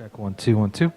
Check 1 2 1 2.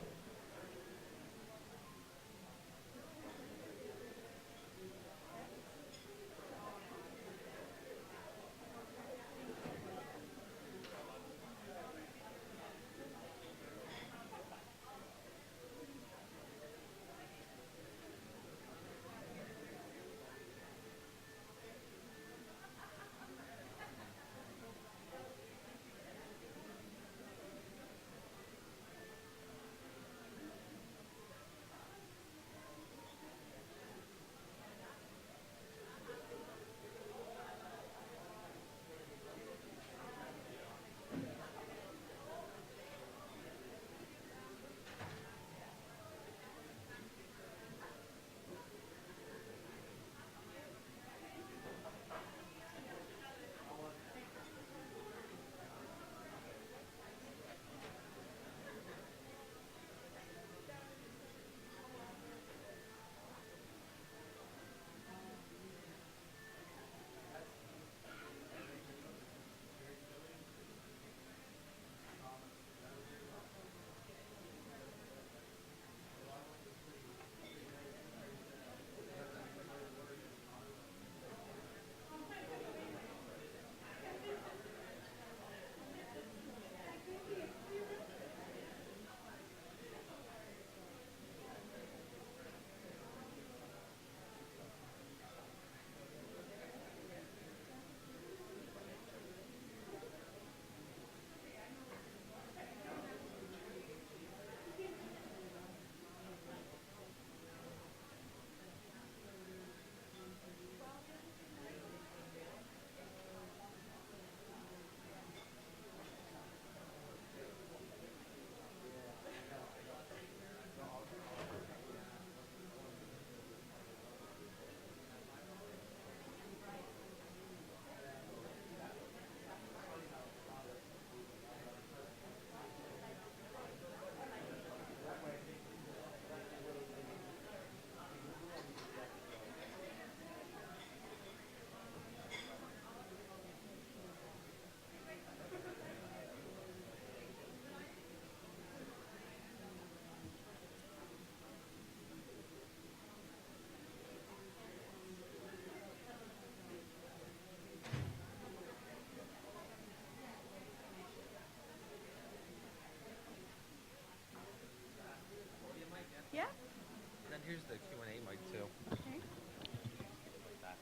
Here's the Q&A mic too. Okay. Like that.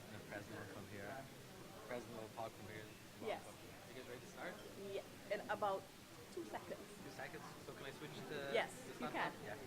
And the president will come here. President will talk from here. Yes. You guys ready to start? Yeah. In about 2 seconds. 2 seconds. So can I switch to? Yes, this you laptop? can. Yeah.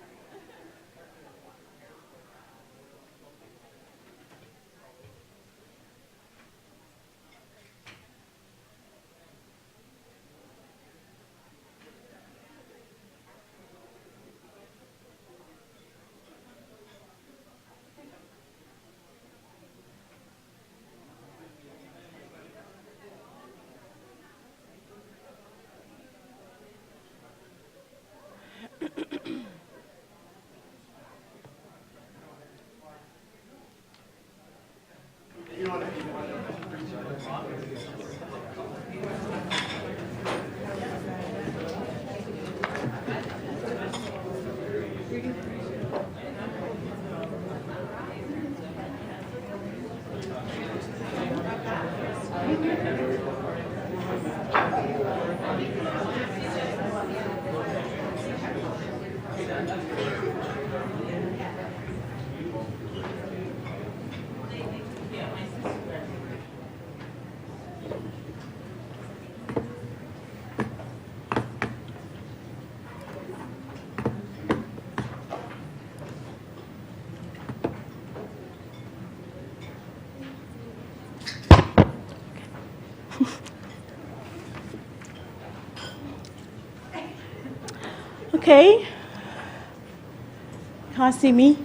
Okay. Can't see me.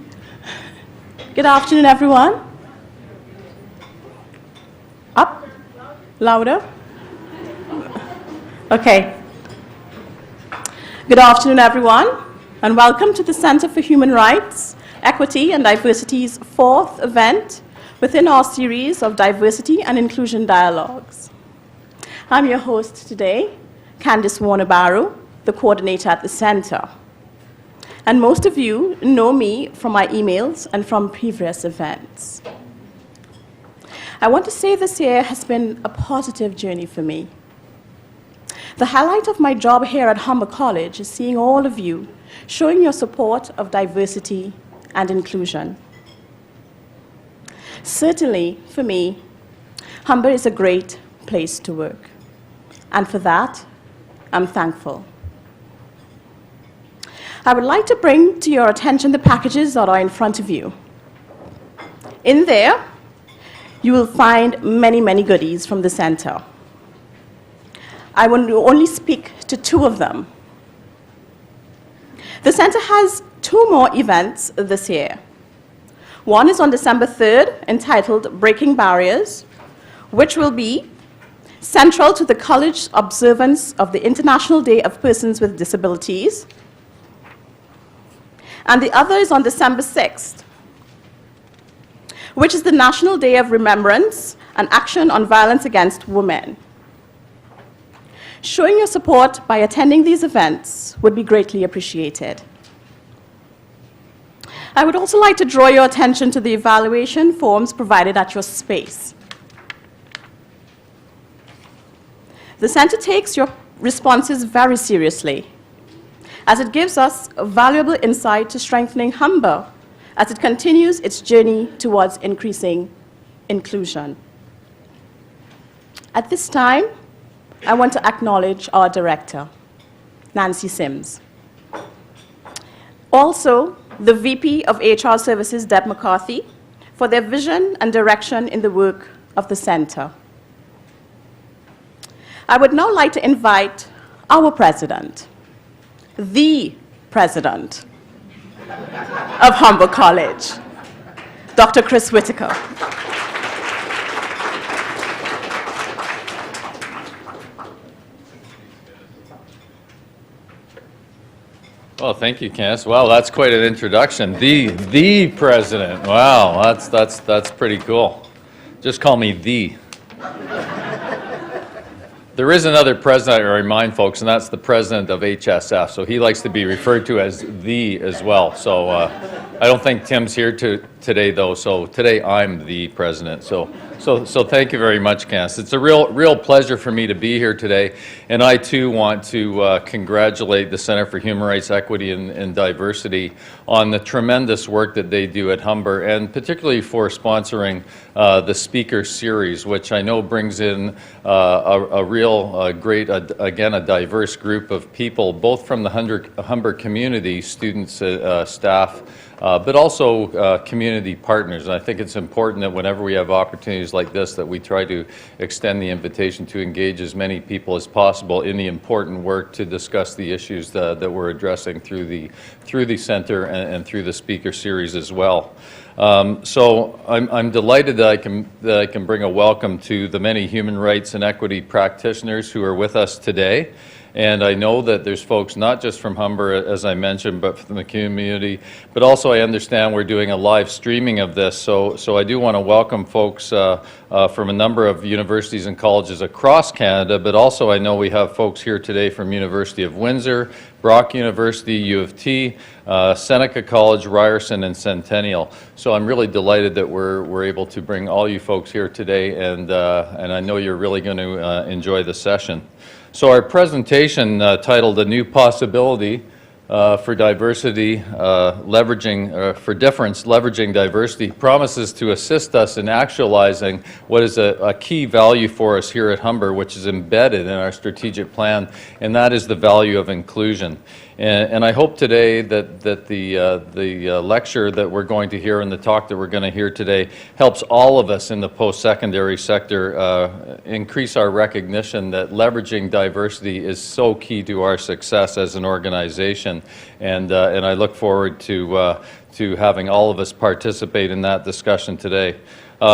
Good afternoon, everyone. Up? Louder? Okay. Good afternoon, everyone, and welcome to the Center for Human Rights, Equity and Diversity's 4th event within our series of Diversity and Inclusion Dialogues. I'm your host today, Candice Warner-Barrow, the coordinator at the center. And most of you know me from my emails and from previous events. I want to say this year has been a positive journey for me. The highlight of my job here at Humber College is seeing all of you showing your support of diversity and inclusion. Certainly, for me, Humber is a great place to work, and for that, I'm thankful. I would like to bring to your attention the packages that are in front of you. In there, you will find many, many goodies from the center. I will only speak to two of them. The center has two more events this year. One is on December 3rd, entitled Breaking Barriers, which will be central to the college observance of the International Day of Persons with Disabilities. And the other is on December 6th, which is the National Day of Remembrance and Action on Violence Against Women. Showing your support by attending these events would be greatly appreciated. I would also like to draw your attention to the evaluation forms provided at your space. The center takes your responses very seriously, as it gives us a valuable insight to strengthening Humber as it continues its journey towards increasing inclusion. At this time, I want to acknowledge our director, Nancy Sims. Also, the VP of HR Services, Deb McCarthy, for their vision and direction in the work of the center. I would now like to invite our president, the president of Humber College, Dr. Chris Whitaker. Well, thank you, Candace. Wow, that's quite an introduction. The president. Wow, that's pretty cool. Just call me the. There is another president, I remind folks, and that's the president of HSF. So he likes to be referred to as the as well. So I don't think Tim's here today, though. So today I'm the president. So thank you very much, Candace. It's a real pleasure for me to be here today, and I too want to congratulate the Center for Human Rights, Equity, and Diversity on the tremendous work that they do at Humber, and particularly for sponsoring the speaker series, which I know brings in a real great, again, a diverse group of people, both from the Humber community, students, staff, but also community partners. And I think it's important that whenever we have opportunities like this, that we try to extend the invitation to engage as many people as possible in the important work to discuss the issues that we're addressing through the center and through the speaker series as well. So I'm delighted that I can bring a welcome to the many human rights and equity practitioners who are with us today. And I know that there's folks not just from Humber, as I mentioned, but from the community. But also I understand we're doing a live streaming of this. So I do want to welcome folks from a number of universities and colleges across Canada. But also I know we have folks here today from University of Windsor, Brock University, U of T, Seneca College, Ryerson, and Centennial. So I'm really delighted that we're able to bring all you folks here today. And I know you're really going to enjoy the session. So our presentation titled A New Possibility for Diversity, for Difference, Leveraging Diversity, promises to assist us in actualizing what is a key value for us here at Humber, which is embedded in our strategic plan, and that is the value of inclusion. And I hope today that the lecture that we're going to hear and the talk that we're going to hear today helps all of us in the post-secondary sector increase our recognition that leveraging diversity is so key to our success as an organization. And I look forward to having all of us participate in that discussion today.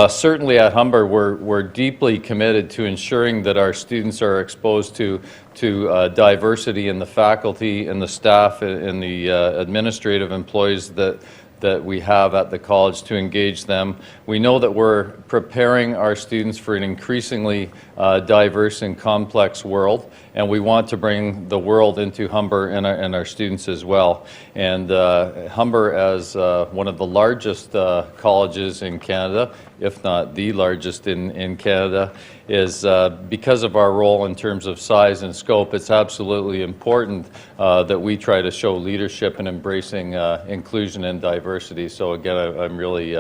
Certainly at Humber, we're deeply committed to ensuring that our students are exposed to diversity in the faculty and the staff and the administrative employees that that we have at the college to engage them. We know that we're preparing our students for an increasingly diverse and complex world, and we want to bring the world into Humber and our students as well. And Humber, as one of the largest colleges in Canada, if not the largest in Canada, is because of our role in terms of size and scope, it's absolutely important that we try to show leadership in embracing inclusion and diversity. So again, I'm really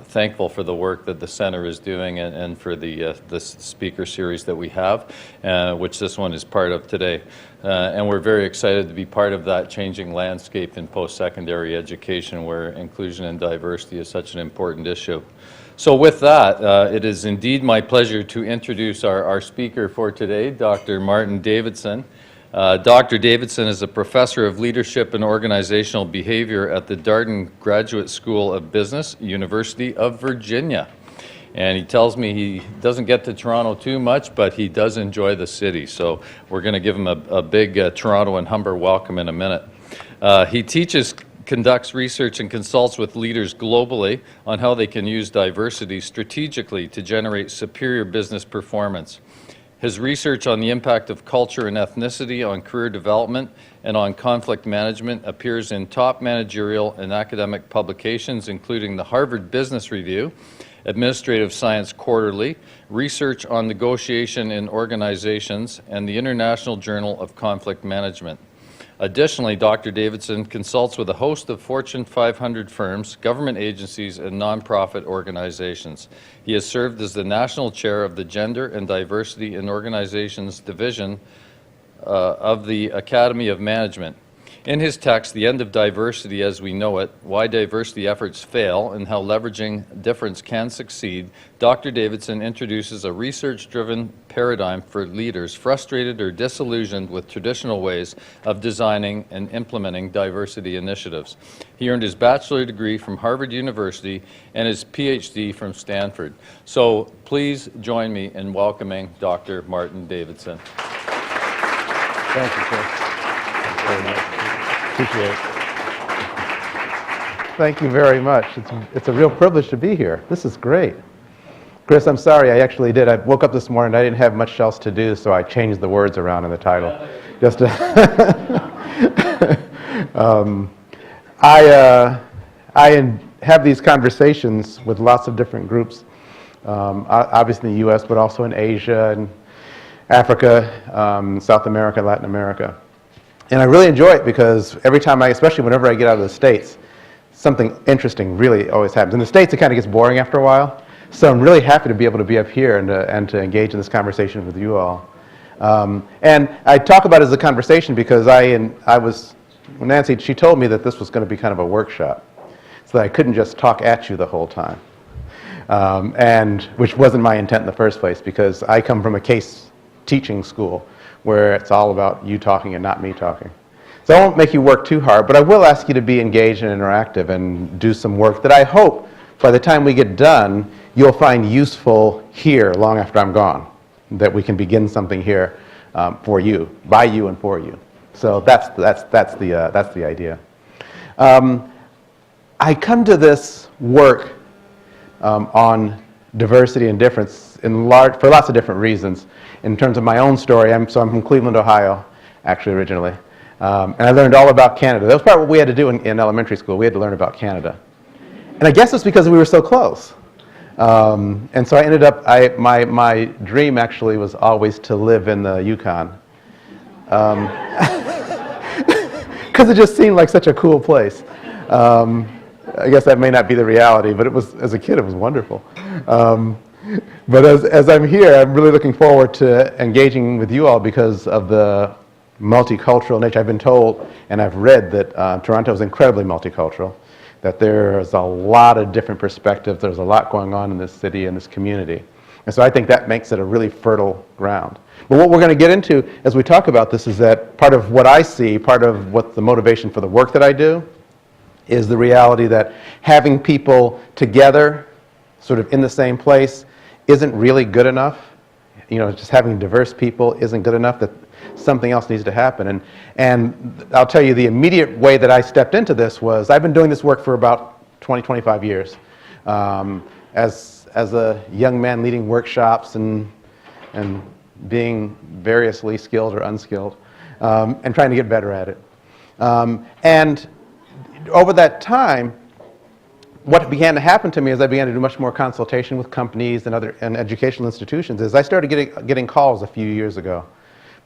thankful for the work that the Center is doing and for the speaker series that we have, which this one is part of today. And we're very excited to be part of that changing landscape in post-secondary education where inclusion and diversity is such an important issue. So with that, it is indeed my pleasure to introduce our speaker for today, Dr. Martin Davidson. Dr. Davidson is a professor of leadership and organizational behavior at the Darden Graduate School of Business, University of Virginia. And he tells me he doesn't get to Toronto too much, but he does enjoy the city. So we're going to give him a big Toronto and Humber welcome in a minute. He teaches, conducts research, and consults with leaders globally on how they can use diversity strategically to generate superior business performance. His research on the impact of culture and ethnicity on career development and on conflict management appears in top managerial and academic publications, including the Harvard Business Review, Administrative Science Quarterly, Research on Negotiation in Organizations, and the International Journal of Conflict Management. Additionally, Dr. Davidson consults with a host of Fortune 500 firms, government agencies, and nonprofit organizations. He has served as the National Chair of the Gender and Diversity in Organizations Division of the Academy of Management. In his text, The End of Diversity as We Know It, Why Diversity Efforts Fail and How Leveraging Difference Can Succeed, Dr. Davidson introduces a research-driven paradigm for leaders frustrated or disillusioned with traditional ways of designing and implementing diversity initiatives. He earned his bachelor's degree from Harvard University and his PhD from Stanford. So please join me in welcoming Dr. Martin Davidson. Thank you, Chris. Thank you very much. Appreciate it. Thank you very much. It's a real privilege to be here. This is great. Chris, I'm sorry, I actually did. I woke up this morning, I didn't have much else to do, so I changed the words around in the title. Just to I have these conversations with lots of different groups, obviously in the U.S., but also in Asia and Africa, South America, Latin America. And I really enjoy it because every time especially whenever I get out of the States, something interesting really always happens. In the States, it kind of gets boring after a while. So I'm really happy to be able to be up here and to engage in this conversation with you all. And I talk about it as a conversation because when Nancy, she told me that this was going to be kind of a workshop, so that I couldn't just talk at you the whole time. And which wasn't my intent in the first place, because I come from a case teaching school where it's all about you talking and not me talking. So I won't make you work too hard, but I will ask you to be engaged and interactive and do some work that I hope by the time we get done, you'll find useful here long after I'm gone, that we can begin something here for you, by you and for you. So that's the idea. I come to this work on diversity and difference for lots of different reasons. In terms of my own story, I'm from Cleveland, Ohio, actually originally. And I learned all about Canada. That was part of what we had to do in elementary school. We had to learn about Canada. And I guess it's because we were so close. And so I ended up, my dream actually was always to live in the Yukon. Because it just seemed like such a cool place. I guess that may not be the reality, but it was, as a kid, it was wonderful. But as I'm here, I'm really looking forward to engaging with you all because of the multicultural nature. I've been told, and I've read that Toronto is incredibly multicultural, that there's a lot of different perspectives, there's a lot going on in this city and this community. And so I think that makes it a really fertile ground. But what we're going to get into as we talk about this is that part of what I see, part of what the motivation for the work that I do, is the reality that having people together, sort of in the same place, isn't really good enough. You know, just having diverse people isn't good enough. That something else needs to happen. And I'll tell you, the immediate way that I stepped into this was, I've been doing this work for about 20, 25 years. As a young man leading workshops and being variously skilled or unskilled, and trying to get better at it. And over that time, what began to happen to me as I began to do much more consultation with companies and other educational institutions is I started getting calls a few years ago,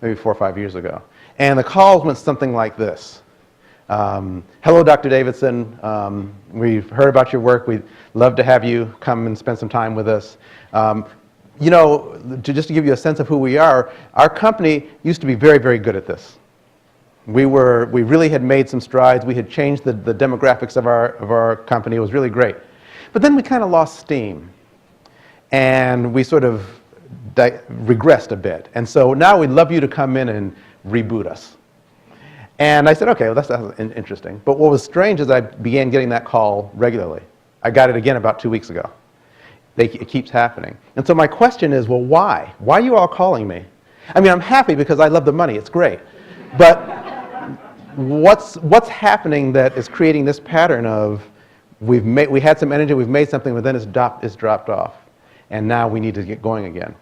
maybe 4 or 5 years ago. And the calls went something like this. Hello, Dr. Davidson. We've heard about your work. We'd love to have you come and spend some time with us. You know, just to give you a sense of who we are, our company used to be very, very good at this. We really had made some strides. We had changed the demographics of our company. It was really great. But then we kind of lost steam. And we sort of regressed a bit. And so now we'd love you to come in and reboot us. And I said, okay, well, that's interesting. But what was strange is I began getting that call regularly. I got it again about 2 weeks ago. It keeps happening. And so my question is, well, why? Why are you all calling me? I mean, I'm happy because I love the money. It's great. But what's happening that is creating this pattern of we had some energy, we've made something, but then it's dropped off. And now we need to get going again.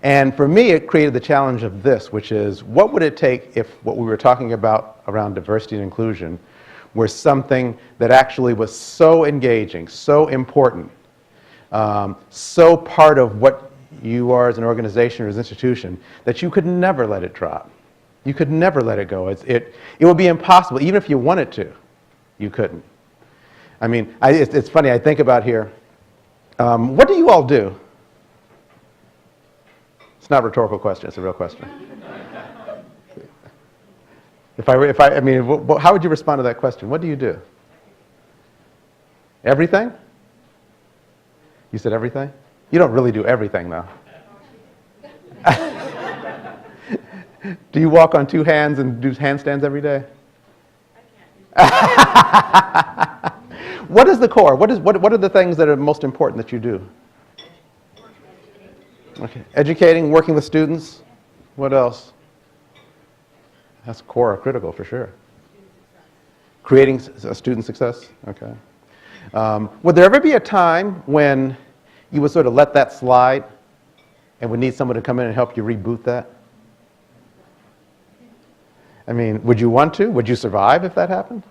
And for me, it created the challenge of this, which is, what would it take if what we were talking about around diversity and inclusion were something that actually was so engaging, so important, so part of what you are as an organization or as an institution, that you could never let it drop. You could never let it go. It would be impossible. Even if you wanted to, you couldn't. I mean, it's funny, I think about here, what do you all do? It's not a rhetorical question, it's a real question. I mean, how would you respond to that question? What do you do? Everything? You said everything? You don't really do everything, though. Do you walk on 2 hands and do handstands every day? I can't. What is the core? What are the things that are most important that you do? Okay. Educating, working with students. What else? That's core or critical for sure. Creating student success. Okay. Would there ever be a time when you would sort of let that slide and would need someone to come in and help you reboot that? I mean, would you want to? Would you survive if that happened?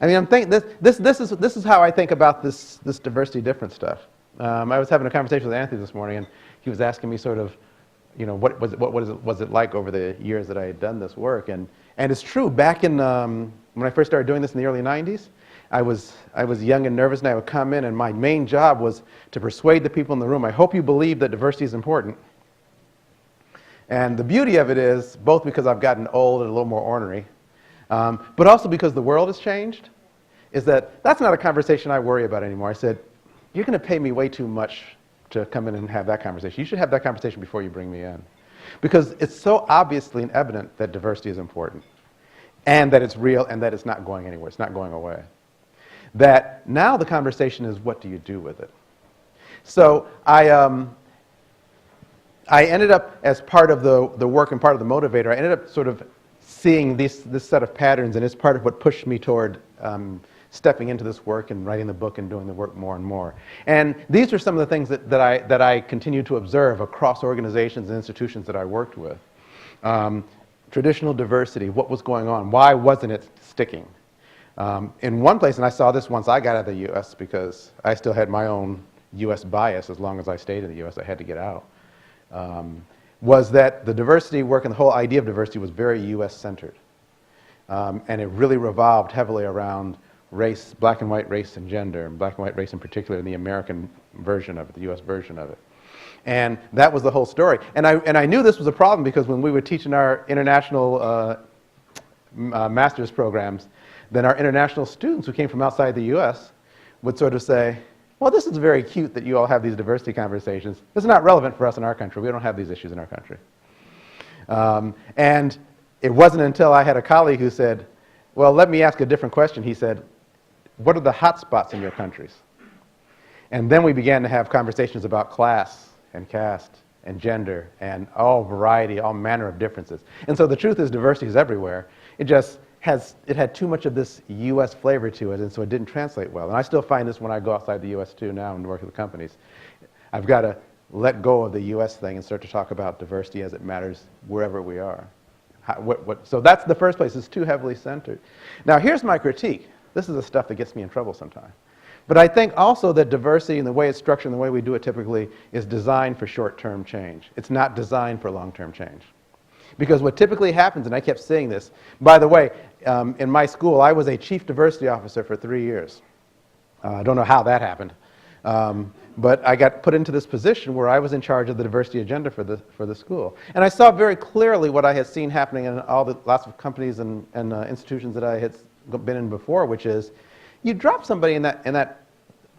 I mean, I'm thinking this is how I think about this diversity difference stuff. I was having a conversation with Anthony this morning, and he was asking me sort of, you know, what was it like over the years that I had done this work, and it's true. Back in when I first started doing this in the early '90s, I was young and nervous, and I would come in, and my main job was to persuade the people in the room. I hope you believe that diversity is important. And the beauty of it is, both because I've gotten old and a little more ornery, but also because the world has changed, is that's not a conversation I worry about anymore. I said, you're going to pay me way too much to come in and have that conversation. You should have that conversation before you bring me in. Because it's so obviously and evident that diversity is important, and that it's real, and that it's not going anywhere. It's not going away. That now the conversation is, what do you do with it? So I ended up, as part of the work and part of the motivator, I ended up sort of seeing this set of patterns, and it's part of what pushed me toward stepping into this work and writing the book and doing the work more and more. And these are some of the things that I continue to observe across organizations and institutions that I worked with. Traditional diversity, what was going on? Why wasn't it sticking? In one place, and I saw this once I got out of the U.S. because I still had my own U.S. bias as long as I stayed in the U.S. I had to get out. Was that the diversity work and the whole idea of diversity was very U.S.-centered. And it really revolved heavily around race, black and white race and gender, and black and white race in particular in the American version of it, the U.S. version of it. And that was the whole story. And I knew this was a problem because when we were teaching our international master's programs, then our international students who came from outside the U.S. would sort of say, well, this is very cute that you all have these diversity conversations. This is not relevant for us in our country. We don't have these issues in our country. And it wasn't until I had a colleague who said, well, let me ask a different question. He said, what are the hot spots in your countries? And then we began to have conversations about class and caste and gender and all variety, all manner of differences. And so the truth is diversity is everywhere. It had too much of this U.S. flavor to it, and so it didn't translate well. And I still find this when I go outside the U.S. too now and work with companies. I've got to let go of the U.S. thing and start to talk about diversity as it matters wherever we are. So that's the first place. It's too heavily centered. Now here's my critique. This is the stuff that gets me in trouble sometimes. But I think also that diversity and the way it's structured and the way we do it typically is designed for short-term change. It's not designed for long-term change. Because what typically happens, and I kept saying this, by the way, in my school, I was a chief diversity officer for 3 years. I don't know how that happened. But I got put into this position where I was in charge of the diversity agenda for the school. And I saw very clearly what I had seen happening in lots of companies and institutions that I had been in before, which is you drop somebody in that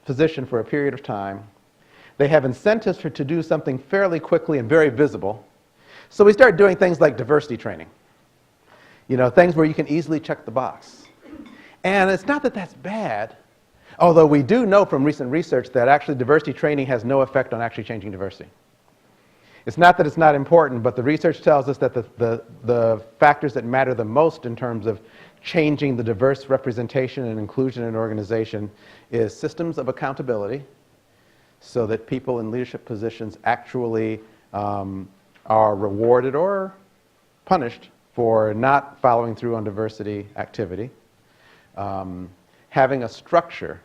position for a period of time. They have incentives to do something fairly quickly and very visible. So we start doing things like diversity training. You know, things where you can easily check the box. And it's not that that's bad, although we do know from recent research that actually diversity training has no effect on actually changing diversity. It's not that it's not important, but the research tells us that the factors that matter the most in terms of changing the diverse representation and inclusion in an organization is systems of accountability, so that people in leadership positions actually are rewarded or punished for not following through on diversity activity. Having a structure,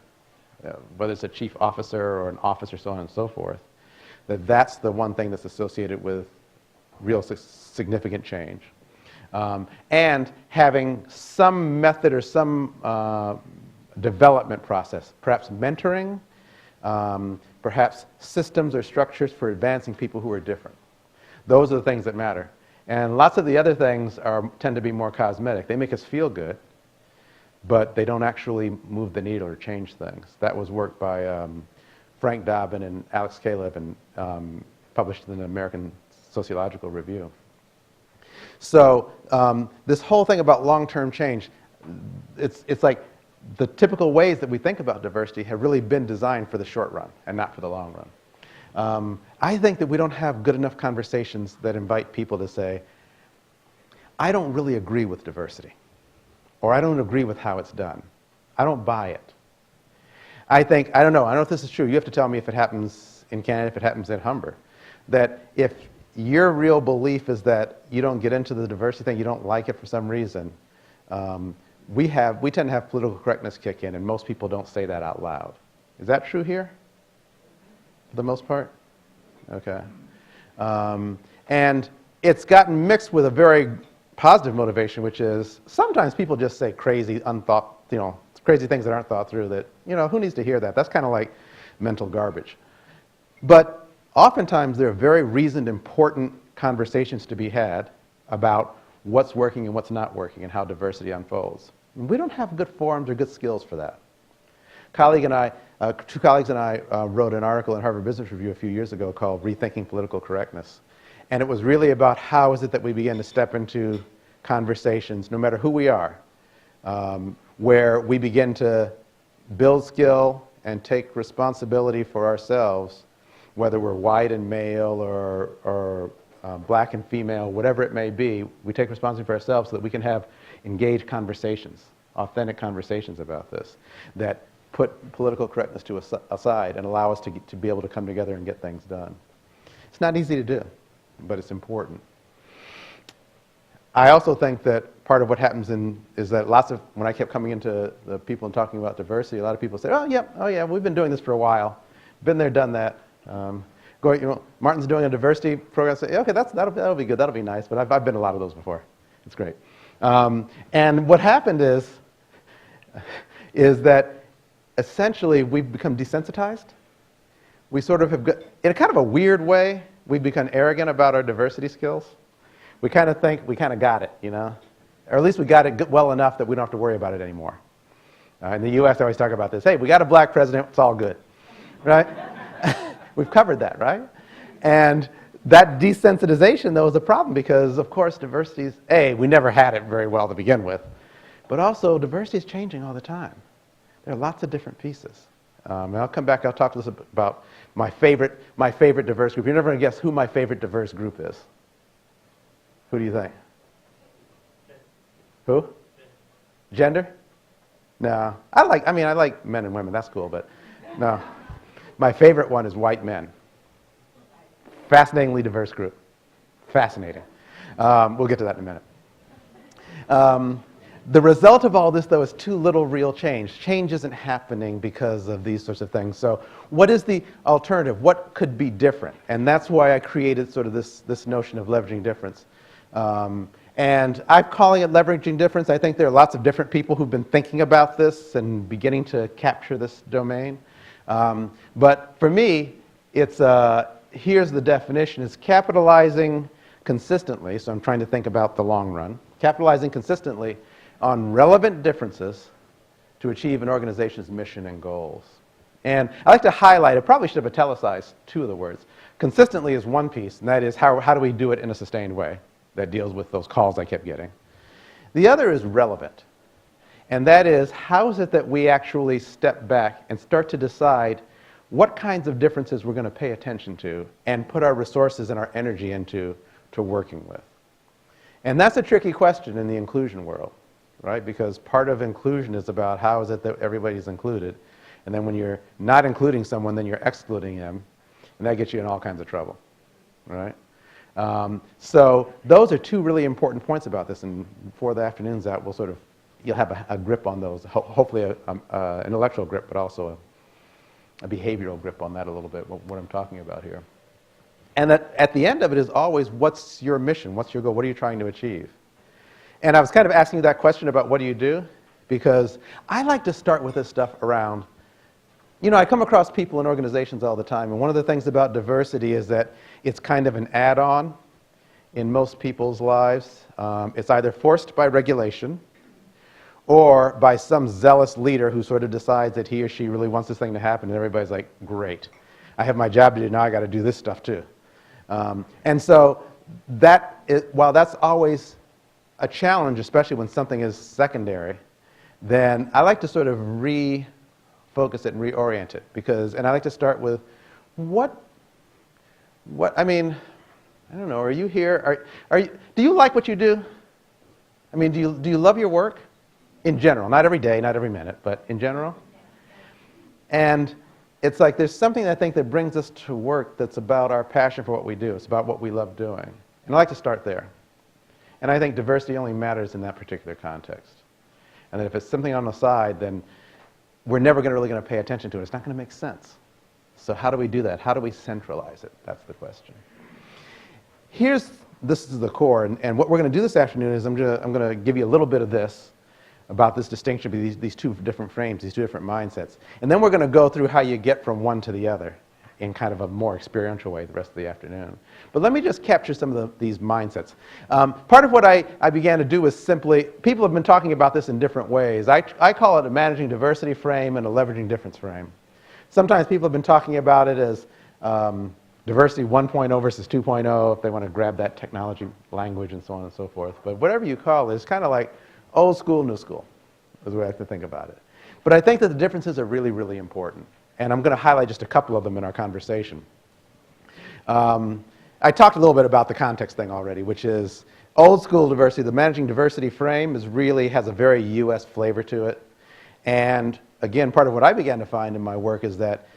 whether it's a chief officer or an officer, so on and so forth, that's the one thing that's associated with real significant change. And having some method or some development process, perhaps mentoring, perhaps systems or structures for advancing people who are different. Those are the things that matter. And lots of the other things tend to be more cosmetic. They make us feel good, but they don't actually move the needle or change things. That was work by Frank Dobbin and Alex Caleb and published in the American Sociological Review. So this whole thing about long-term change, it's like the typical ways that we think about diversity have really been designed for the short run and not for the long run. I think that we don't have good enough conversations that invite people to say, I don't really agree with diversity, or I don't agree with how it's done. I don't buy it. I don't know if this is true. You have to tell me if it happens in Canada, if it happens at Humber, that if your real belief is that you don't get into the diversity thing, you don't like it for some reason, we tend to have political correctness kick in, and most people don't say that out loud. Is that true here? For the most part? Okay. And it's gotten mixed with a very positive motivation, which is sometimes people just say crazy, crazy things that aren't thought through that, who needs to hear that? That's kind of like mental garbage. But oftentimes there are very reasoned, important conversations to be had about what's working and what's not working and how diversity unfolds. And we don't have good forums or good skills for that. Two colleagues and I wrote an article in Harvard Business Review a few years ago called Rethinking Political Correctness. And it was really about how is it that we begin to step into conversations, no matter who we are, where we begin to build skill and take responsibility for ourselves, whether we're white and male or black and female, whatever it may be, we take responsibility for ourselves so that we can have engaged conversations, authentic conversations about this, that put political correctness aside and allow us to be able to come together and get things done. It's not easy to do, but it's important. I also think that part of what happens is that when I kept coming into the people and talking about diversity, a lot of people say, oh yeah, we've been doing this for a while. Been there, done that. Martin's doing a diversity program. Say, okay, that'll be good, that'll be nice. But I've been to a lot of those before. It's great. And what happened is that essentially we've become desensitized. We sort of have, in a kind of a weird way, we've become arrogant about our diversity skills. We kind of think we kind of got it, or at least we got it well enough that we don't have to worry about it anymore. In the U.S., I always talk about this. Hey, we got a black president, it's all good, right? We've covered that, right? And that desensitization, though, is a problem because, of course, diversity is, we never had it very well to begin with, but also diversity is changing all the time. There are lots of different pieces. And I'll come back, I'll talk to us about my favorite diverse group. You're never going to guess who my favorite diverse group is. Who do you think? Who? Gender? No. I like men and women, that's cool, but no. My favorite one is white men. Fascinatingly diverse group. Fascinating. We'll get to that in a minute. The result of all this, though, is too little real change. Change isn't happening because of these sorts of things. So what is the alternative? What could be different? And that's why I created sort of this notion of leveraging difference. And I'm calling it leveraging difference. I think there are lots of different people who've been thinking about this and beginning to capture this domain. But for me, it's here's the definition. It's capitalizing consistently, so I'm trying to think about the long run, capitalizing consistently on relevant differences to achieve an organization's mission and goals. And I like to highlight, I probably should have italicized two of the words. Consistently is one piece, and that is how do we do it in a sustained way that deals with those calls I kept getting. The other is relevant, and that is how is it that we actually step back and start to decide what kinds of differences we're going to pay attention to and put our resources and our energy into working with. And that's a tricky question in the inclusion world, right? Because part of inclusion is about how is it that everybody's included. And then when you're not including someone, then you're excluding them. And that gets you in all kinds of trouble, right? So those are two really important points about this. And before the afternoon's out, you'll have a grip on those, hopefully an intellectual grip, but also a behavioral grip on that a little bit, what I'm talking about here. And at the end of it is always, what's your mission? What's your goal? What are you trying to achieve? And I was kind of asking you that question about what do you do? Because I like to start with this stuff around, I come across people in organizations all the time, and one of the things about diversity is that it's kind of an add-on in most people's lives. It's either forced by regulation or by some zealous leader who sort of decides that he or she really wants this thing to happen, and everybody's like, great. I have my job to do, now I got to do this stuff too. And so while that's always a challenge, especially when something is secondary, then I like to sort of refocus it and reorient it. And I like to start with I don't know, are you here? Do you like what you do? Do you love your work? In general, not every day, not every minute, but in general. And it's like there's something I think that brings us to work that's about our passion for what we do. It's about what we love doing. And I like to start there. And I think diversity only matters in that particular context. And that if it's something on the side, then we're never really going to pay attention to it. It's not going to make sense. So how do we do that? How do we centralize it? That's the question. This is the core. And what we're going to do this afternoon is I'm going to give you a little bit of this about this distinction between these two different frames, these two different mindsets. And then we're going to go through how you get from one to the other in kind of a more experiential way the rest of the afternoon. But let me just capture some of these mindsets. Part of what I began to do is simply, people have been talking about this in different ways. I call it a managing diversity frame and a leveraging difference frame. Sometimes people have been talking about it as diversity 1.0 versus 2.0, if they want to grab that technology language and so on and so forth. But whatever you call it, it's kind of like old school, new school, is the way I have to think about it. But I think that the differences are really, really important. And I'm going to highlight just a couple of them in our conversation. I talked a little bit about the context thing already, which is old school diversity. The managing diversity frame really has a very U.S. flavor to it. And again, part of what I began to find in my work is that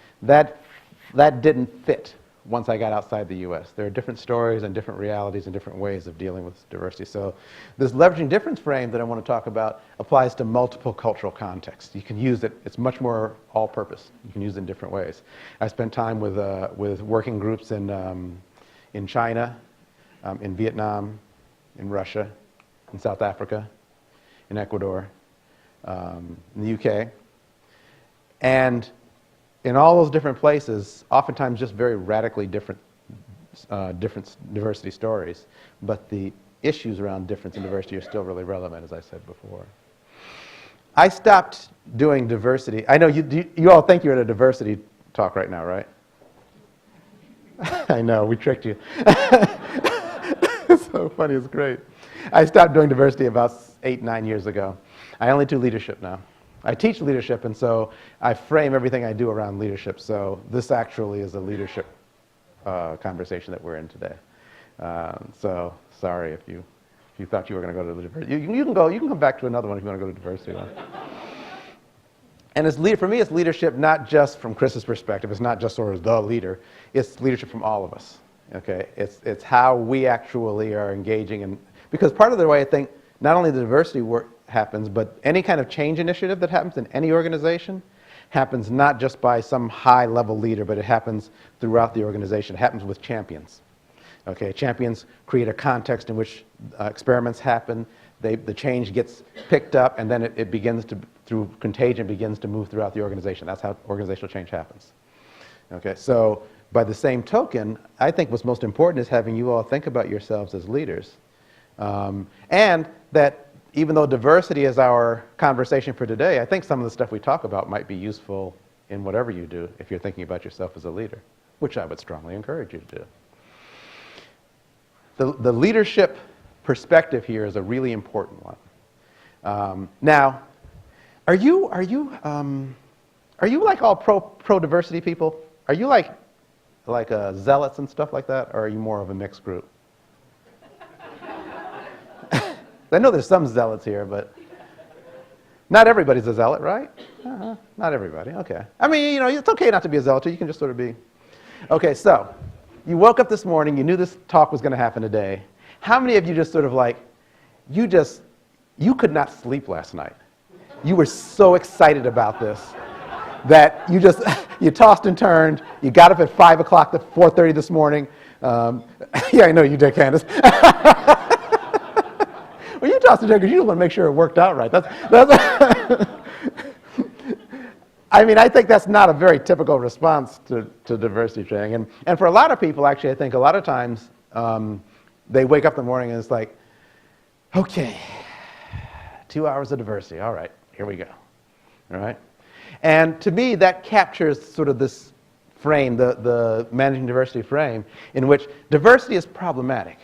didn't fit once I got outside the U.S. There are different stories and different realities and different ways of dealing with diversity. So this leveraging difference frame that I want to talk about applies to multiple cultural contexts. You can use it. It's much more all-purpose. You can use it in different ways. I spent time with working groups in China, in Vietnam, in Russia, in South Africa, in Ecuador, in the UK. And in all those different places, oftentimes just very radically different diversity stories, but the issues around difference and diversity are still really relevant, as I said before. I stopped doing diversity. I know you all think you're at a diversity talk right now, right? I know, we tricked you. It's so funny, it's great. I stopped doing diversity about 8, 9 years ago. I only do leadership now. I teach leadership, and so I frame everything I do around leadership. So this actually is a leadership conversation that we're in today. So sorry if you thought you were going to go to the diversity. You can come back to another one if you want to go to diversity one. And for me, it's leadership not just from Chris's perspective. It's not just sort of the leader. It's leadership from all of us. Okay, it's how we actually are engaging in, because part of the way I think not only the diversity work happens, but any kind of change initiative that happens in any organization happens not just by some high-level leader, but it happens throughout the organization. It happens with champions. Okay, champions create a context in which experiments happen. The change gets picked up, and then it begins to, through contagion, begins to move throughout the organization. That's how organizational change happens. Okay, so by the same token, I think what's most important is having you all think about yourselves as leaders. And that even though diversity is our conversation for today, I think some of the stuff we talk about might be useful in whatever you do if you're thinking about yourself as a leader, which I would strongly encourage you to do. The leadership perspective here is a really important one. Now, are you like all pro diversity people? Are you like zealots and stuff like that, or are you more of a mixed group? I know there's some zealots here, but not everybody's a zealot, right? Not everybody, okay. I mean, it's okay not to be a zealot. You can just sort of be. Okay, so you woke up this morning, you knew this talk was going to happen today. How many of you just sort of like, you could not sleep last night? You were so excited about this that you tossed and turned, you got up at 5 o'clock to 4:30 this morning. Yeah, I know you did, Candace. Well, you tossed and turned because you want to make sure it worked out right. I mean, I think that's not a very typical response to diversity training. And for a lot of people, actually, I think a lot of times they wake up in the morning and it's like, okay, 2 hours of diversity. All right, here we go. All right? And to me, that captures sort of this frame, the managing diversity frame, in which diversity is problematic.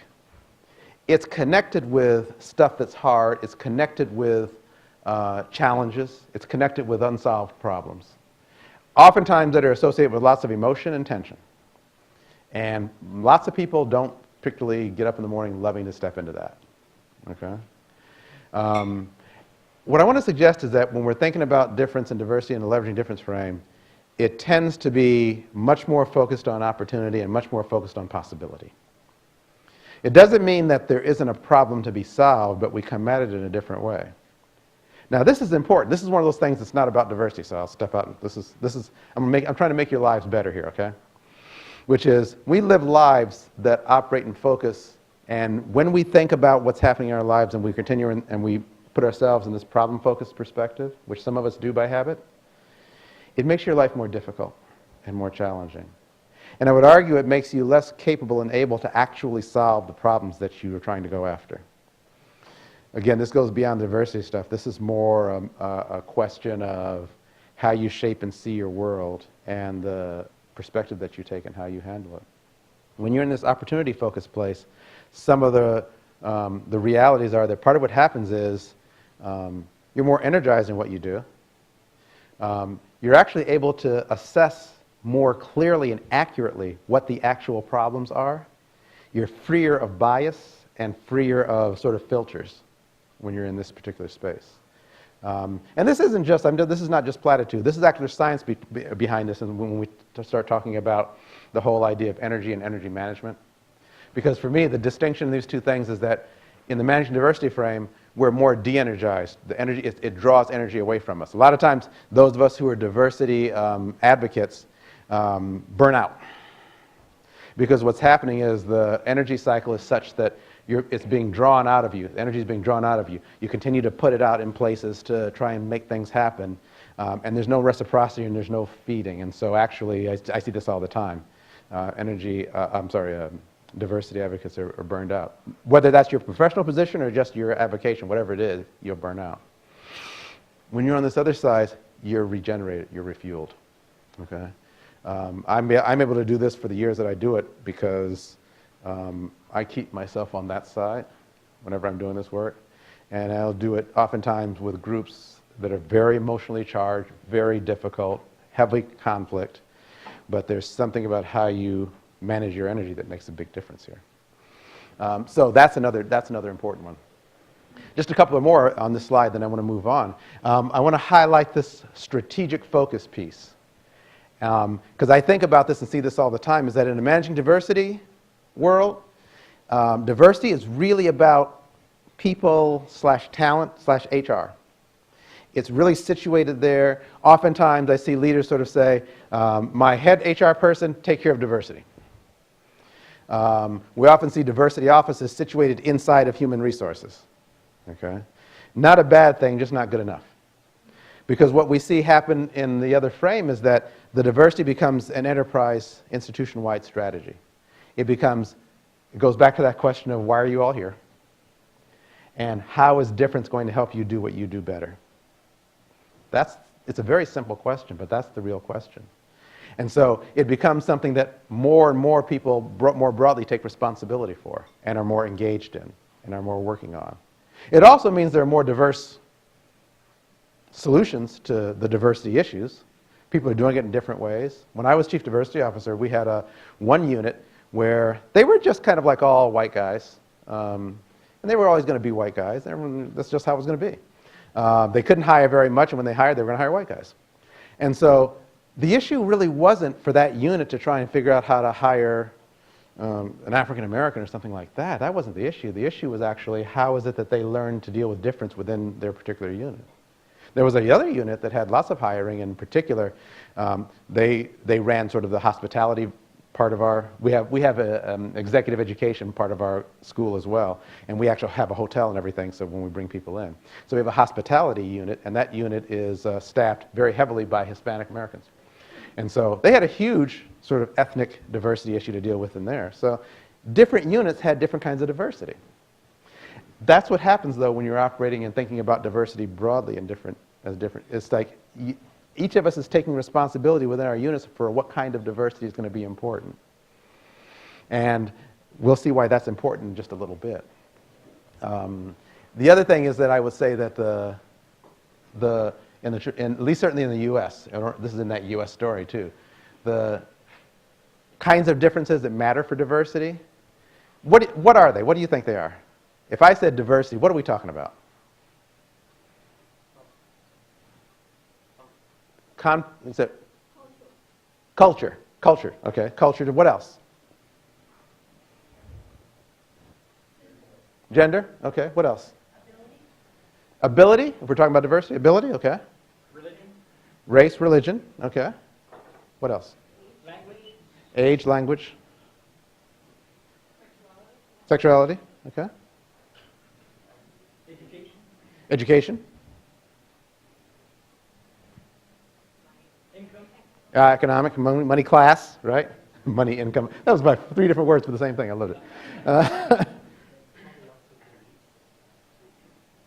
It's connected with stuff that's hard. It's connected with challenges. It's connected with unsolved problems, oftentimes that are associated with lots of emotion and tension. And lots of people don't particularly get up in the morning loving to step into that. Okay? What I want to suggest is that when we're thinking about difference and diversity and the leveraging difference frame, it tends to be much more focused on opportunity and much more focused on possibility. It doesn't mean that there isn't a problem to be solved, but we come at it in a different way. Now, this is important. This is one of those things that's not about diversity, so I'll step out. I'm trying to make your lives better here, okay? Which is, we live lives that operate and focus, and when we think about what's happening in our lives and we continue and we put ourselves in this problem-focused perspective, which some of us do by habit, it makes your life more difficult and more challenging. And I would argue it makes you less capable and able to actually solve the problems that you are trying to go after. Again, this goes beyond diversity stuff. This is more a question of how you shape and see your world and the perspective that you take and how you handle it. When you're in this opportunity-focused place, some of the realities are that part of what happens is you're more energized in what you do. You're actually able to assess more clearly and accurately what the actual problems are. You're freer of bias and freer of sort of filters when you're in this particular space. And this isn't just, this is not just platitude. This is actually science behind this, and when we start talking about the whole idea of energy and energy management. Because for me, the distinction in these two things is that in the managing diversity frame, we're more de-energized. The energy, it draws energy away from us. A lot of times, those of us who are diversity advocates burn out. Because what's happening is the energy cycle is such that it's being drawn out of you. The energy is being drawn out of you. You continue to put it out in places to try and make things happen. And there's no reciprocity and there's no feeding. And so actually, I see this all the time. Diversity advocates are burned out. Whether that's your professional position or just your avocation, whatever it is, you'll burn out. When you're on this other side, you're regenerated, you're refueled. Okay? I'm able to do this for the years that I do it because I keep myself on that side whenever I'm doing this work. And I'll do it oftentimes with groups that are very emotionally charged, very difficult, heavy conflict, but there's something about how you manage your energy that makes a big difference here. So that's another important one. Just a couple of more on this slide, then I want to move on. I want to highlight this strategic focus piece. Because I think about this and see this all the time, is that in a managing diversity world, diversity is really about people/talent/HR. It's really situated there. Oftentimes I see leaders sort of say, my head HR person, take care of diversity. We often see diversity offices situated inside of human resources. Okay? Not a bad thing, just not good enough. Because what we see happen in the other frame is that the diversity becomes an enterprise institution-wide strategy. It goes back to that question of why are you all here? And how is difference going to help you do what you do better? It's a very simple question, but that's the real question. And so it becomes something that more and more people more broadly take responsibility for and are more engaged in and are more working on. It also means there are more diverse solutions to the diversity issues. People are doing it in different ways. When I was Chief Diversity Officer, we had one unit where they were just kind of like all white guys. And they were always going to be white guys. That's just how it was going to be. They couldn't hire very much, and when they hired, they were going to hire white guys. And so the issue really wasn't for that unit to try and figure out how to hire an African American or something like that. That wasn't the issue. The issue was actually how is it that they learned to deal with difference within their particular unit. There was another unit that had lots of hiring. In particular, they ran sort of the hospitality part of our, we have an executive education part of our school as well, and we actually have a hotel and everything, so when we bring people in. So we have a hospitality unit, and that unit is staffed very heavily by Hispanic Americans. And so they had a huge sort of ethnic diversity issue to deal with in there. So different units had different kinds of diversity. That's what happens, though, when you're operating and thinking about diversity broadly and different. It's like each of us is taking responsibility within our units for what kind of diversity is going to be important. And we'll see why that's important in just a little bit. The other thing is that I would say that at least certainly in the U.S., this is in that U.S. story too, the kinds of differences that matter for diversity, what are they? What do you think they are? If I said diversity, what are we talking about? Culture. Culture, okay. Culture, what else? Gender, okay. What else? Ability, if we're talking about diversity. Ability, okay. Religion. Race, religion, okay. What else? Language. Age, language. Sexuality, okay. Education. Education. Income. Economic, money, class, right? Money, income. That was about 3 different words for the same thing. I loved it.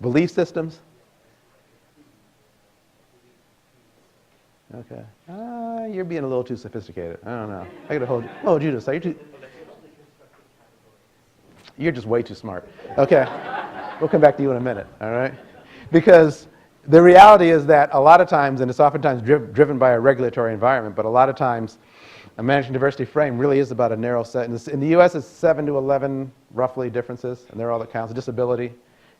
Belief systems. Okay. You're being a little too sophisticated. I don't know. I gotta hold you to say you're just way too smart. Okay. We'll come back to you in a minute, all right? Because the reality is that a lot of times, and it's oftentimes driven by a regulatory environment, but a lot of times a managing diversity frame really is about a narrow set. In the U.S., it's 7 to 11 roughly differences, and they're all that counts. Disability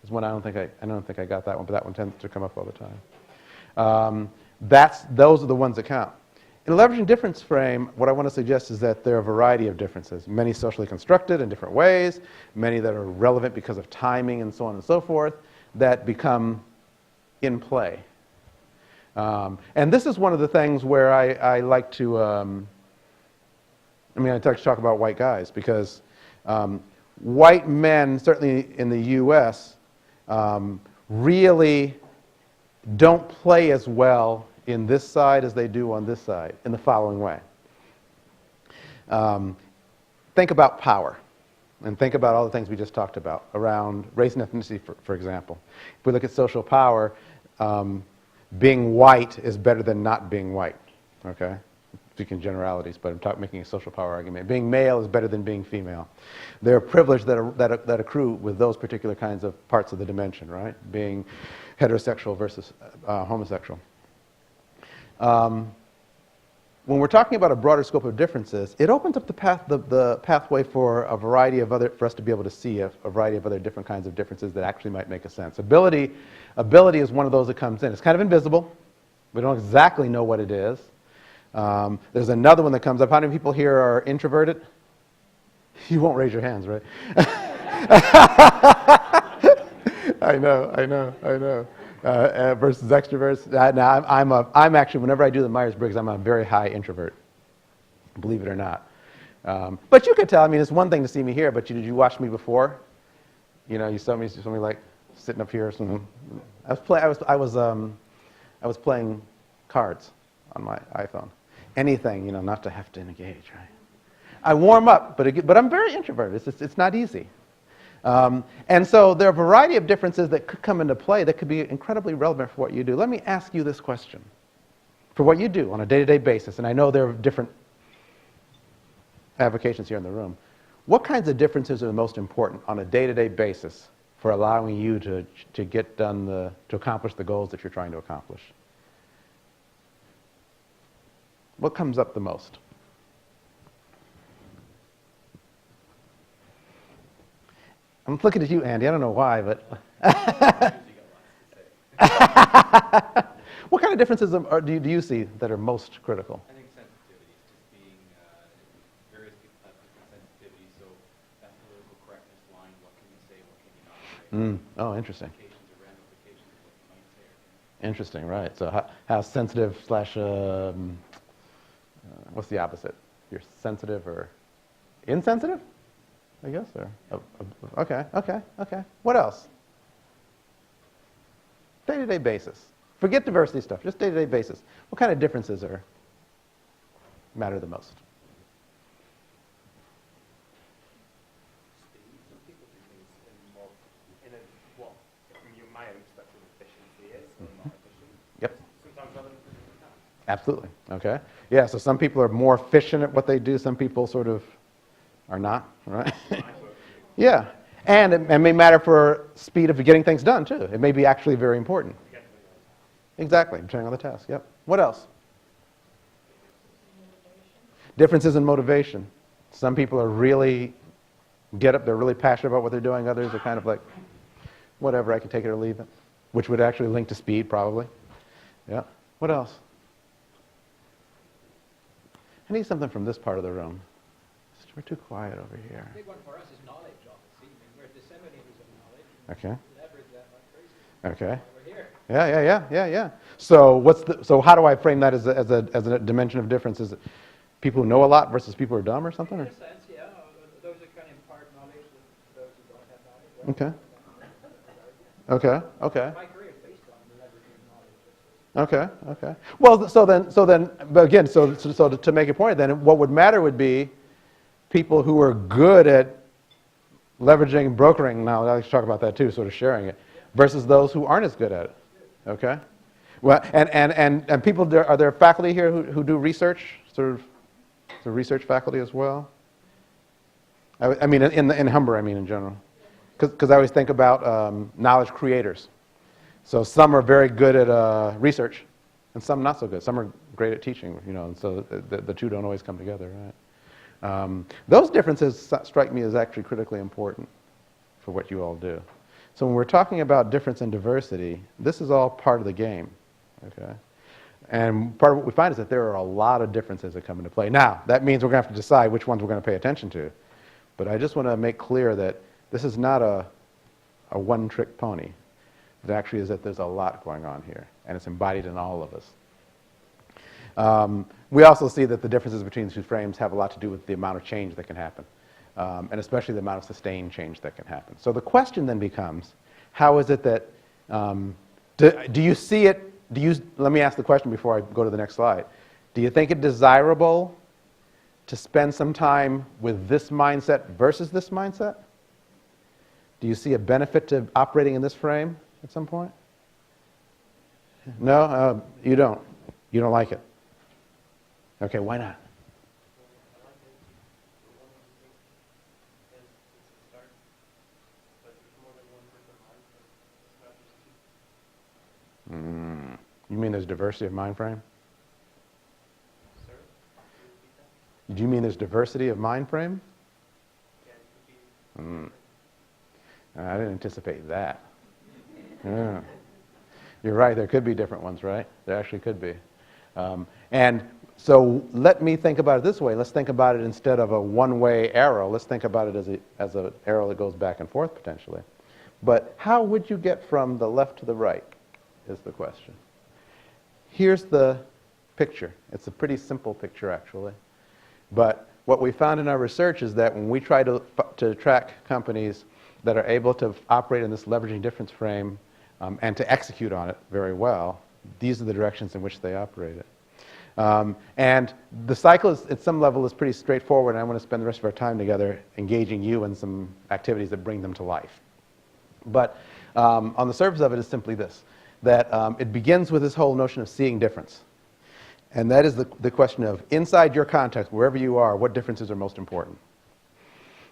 is one I don't think I got that one, but that one tends to come up all the time. Those are the ones that count. In a leveraging difference frame, what I want to suggest is that there are a variety of differences, many socially constructed in different ways, many that are relevant because of timing and so on and so forth, that become in play. And this is one of the things where I like to, I like to talk about white guys, because white men, certainly in the U.S., really don't play as well in this side as they do on this side in the following way. Think about power, and think about all the things we just talked about around race and ethnicity, for example. If we look at social power, being white is better than not being white, okay? Speaking generalities, but I'm making a social power argument. Being male is better than being female. There are privileges that accrue with those particular kinds of parts of the dimension, right? Being heterosexual versus homosexual. When we're talking about a broader scope of differences, it opens up the pathway for a variety of for us to be able to see a variety of other different kinds of differences that actually might make a sense. Ability is one of those that comes in. It's kind of invisible. We don't exactly know what it is. There's another one that comes up. How many people here are introverted? You won't raise your hands, right? I know. Versus extroverts. Now, I'm actually, whenever I do the Myers-Briggs, I'm a very high introvert, believe it or not. But you could tell. I mean, it's one thing to see me here, but did you watch me before? You know, you saw me like sitting up here or something. I was playing cards on my iPhone. Anything, you know, not to have to engage, right? I warm up, but I'm very introverted. It's not easy. And so there are a variety of differences that could come into play that could be incredibly relevant for what you do. Let me ask you this question. For what you do on a day-to-day basis, and I know there are different avocations here in the room, what kinds of differences are the most important on a day-to-day basis for allowing you to get done to accomplish the goals that you're trying to accomplish? What comes up the most? I'm looking at you, Andy. I don't know why, but what kind of differences do you see that are most critical? I think sensitivity, just being various people have different sensitivities, so that political correctness line, what can you say, what can you not say? Mm. Oh, interesting. Implications or ramifications of what you might say. Or Interesting, right. So how sensitive slash, what's the opposite? You're sensitive or insensitive, I guess? Or okay. What else? Day-to-day basis. Forget diversity stuff, just day-to-day basis. What kind of differences matter the most? Some people do things what from my own perspective efficiency is, or not efficient. Yep. Sometimes other people can't. Absolutely. Okay. Yeah, so some people are more efficient at what they do, some people sort of are not, right? Yeah. And it may matter for speed of getting things done, too. It may be actually very important. Exactly. Depending on the task. Yep. What else? Differences in motivation. Some people are really they're really passionate about what they're doing. Others are kind of like, whatever, I can take it or leave it, which would actually link to speed, probably. Yeah. What else? I need something from this part of the room. We're too quiet over here. The big one for us is knowledge, obviously. I mean, we're disseminators of knowledge. Okay. Leverage that like crazy. Okay. We're here. Yeah. So how do I frame that as a dimension of difference? Is it people who know a lot versus people who are dumb or something? In Or? a sense, yeah. Those that can impart knowledge to those who don't have knowledge. Okay. My career is based on leveraging knowledge. Okay. Well, so then, but again, so to make a point, then what would matter would be people who are good at leveraging and brokering. Now, I like to talk about that too, sort of sharing it, versus those who aren't as good at it. Okay. Well, and people, are there faculty here who do research, sort of research faculty as well? I mean, in Humber, I mean in general, because I always think about knowledge creators. So some are very good at research, and some not so good. Some are great at teaching, you know, and so the two don't always come together, right? Those differences strike me as actually critically important for what you all do. So when we're talking about difference and diversity, this is all part of the game, okay? And part of what we find is that there are a lot of differences that come into play. Now, that means we're going to have to decide which ones we're going to pay attention to. But I just want to make clear that this is not a one-trick pony. It actually is that there's a lot going on here, and it's embodied in all of us. We also see that the differences between the two frames have a lot to do with the amount of change that can happen, and especially the amount of sustained change that can happen. So the question then becomes, how is it that, do you see it, let me ask the question before I go to the next slide. Do you think it desirable to spend some time with this mindset versus this mindset? Do you see a benefit to operating in this frame at some point? No? You don't. You don't like it. Okay, why not? You mean there's diversity of mind frame? Sir? Do you mean there's diversity of mind frame? Yeah, it could be. I didn't anticipate that. Yeah. You're right, there could be different ones, right? There actually could be. And so let me think about it this way. Let's think about it instead of a one-way arrow. Let's think about it as an arrow that goes back and forth, potentially. But how would you get from the left to the right is the question. Here's the picture. It's a pretty simple picture, actually. But what we found in our research is that when we try to track companies that are able to operate in this leveraging difference frame and to execute on it very well, these are the directions in which they operate it. And the cycle is, at some level, is pretty straightforward, and I want to spend the rest of our time together engaging you in some activities that bring them to life. But on the surface of it is simply this, that it begins with this whole notion of seeing difference. And that is the question of, inside your context, wherever you are, what differences are most important?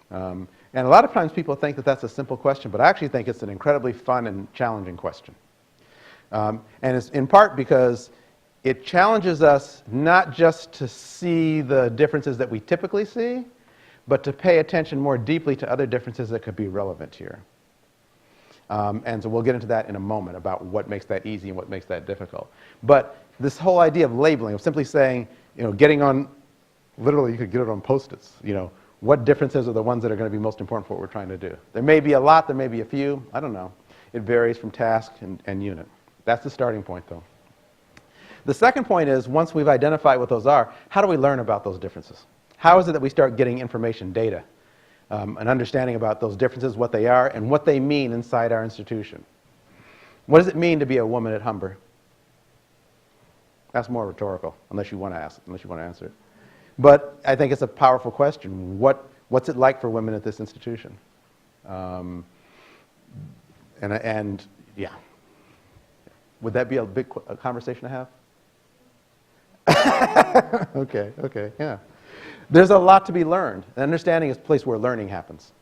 And a lot of times people think that that's a simple question, but I actually think it's an incredibly fun and challenging question. And it's in part because it challenges us not just to see the differences that we typically see, but to pay attention more deeply to other differences that could be relevant here. And so we'll get into that in a moment about what makes that easy and what makes that difficult. But this whole idea of labeling, of simply saying, getting on, literally you could get it on Post-its, what differences are the ones that are going to be most important for what we're trying to do. There may be a lot, there may be a few, I don't know. It varies from task and unit. That's the starting point, though. The second point is, once we've identified what those are, how do we learn about those differences? How is it that we start getting information, data, an understanding about those differences, what they are, and what they mean inside our institution? What does it mean to be a woman at Humber? That's more rhetorical, unless you want to answer it. But I think it's a powerful question. What's it like for women at this institution? And yeah. Would that be a big conversation to have? Okay, yeah. There's a lot to be learned. Understanding is the place where learning happens.